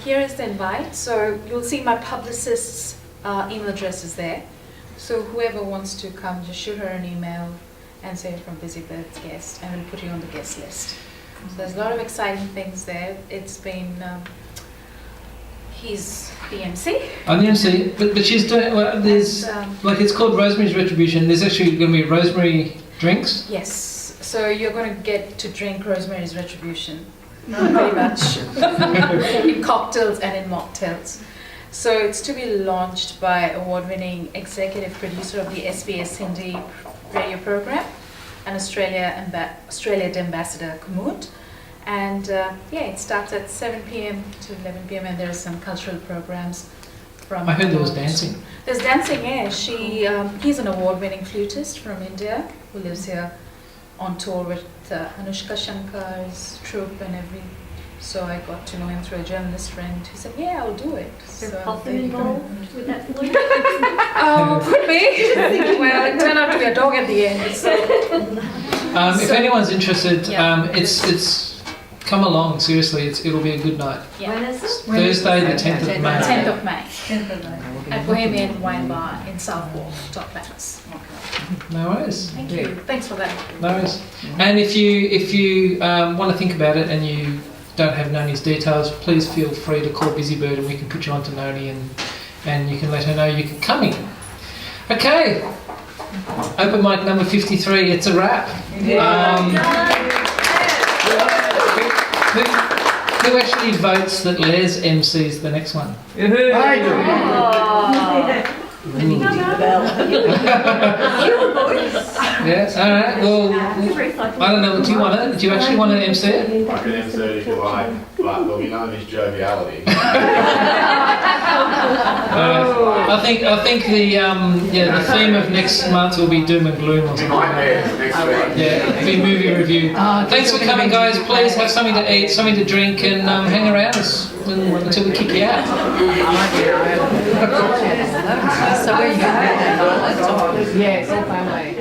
here is the invite. So you'll see my publicist's email address is there. So whoever wants to come, just shoot her an email and say from Busybird's guest, and we'll put you on the guest list. So there's a lot of exciting things there. It's been, he's the MC.
I'm the MC, but she's doing, well, there's, like it's called Rosemary's Retribution. There's actually going to be rosemary drinks.
Yes, so you're going to get to drink Rosemary's Retribution, pretty much, in cocktails and in mocktails. So it's to be launched by award-winning executive producer of the SBS Hindi radio program and Australian Ambassador Kumud. And it starts at 7 p.m. to 11 p.m. and there are some cultural programs.
I heard there was dancing.
There's dancing, yeah. He's an award-winning flutist from India who lives here on tour with Anushka Shankar's troupe and everything. So I got to know him through a journalist friend who said, yeah, I'll do it.
Is possum involved with that flute?
Could be. Well, it turned out to be a dog at the end. So.
If anyone's interested, it's come along, seriously, it'll be a good night.
Yeah. When is it?
Thursday the 10th of May.
10th of May. 10th of May. At Bohemian Wine Bar in Southwark, Docklands.
No worries.
Thank you. Thanks for that.
No worries. And if you want to think about it and you don't have Noni's details, please feel free to call Busybird and we can put you on to Noni and you can let her know you're coming. Okay. Open mic number 53, it's a wrap. Who actually votes that Les MC's the next one?
I do.
Yeah, alright, well, I don't know, do you want it? Do you actually want to MC it?
I can MC it if you like, but there'll be none of this joviality.
I think the theme of next month will be doom and gloom or something.
Nightmares next week.
Yeah, it'll be movie review. Thanks for coming, guys. Please have something to eat, something to drink, and hang around until we kick you out.
Yes, all family.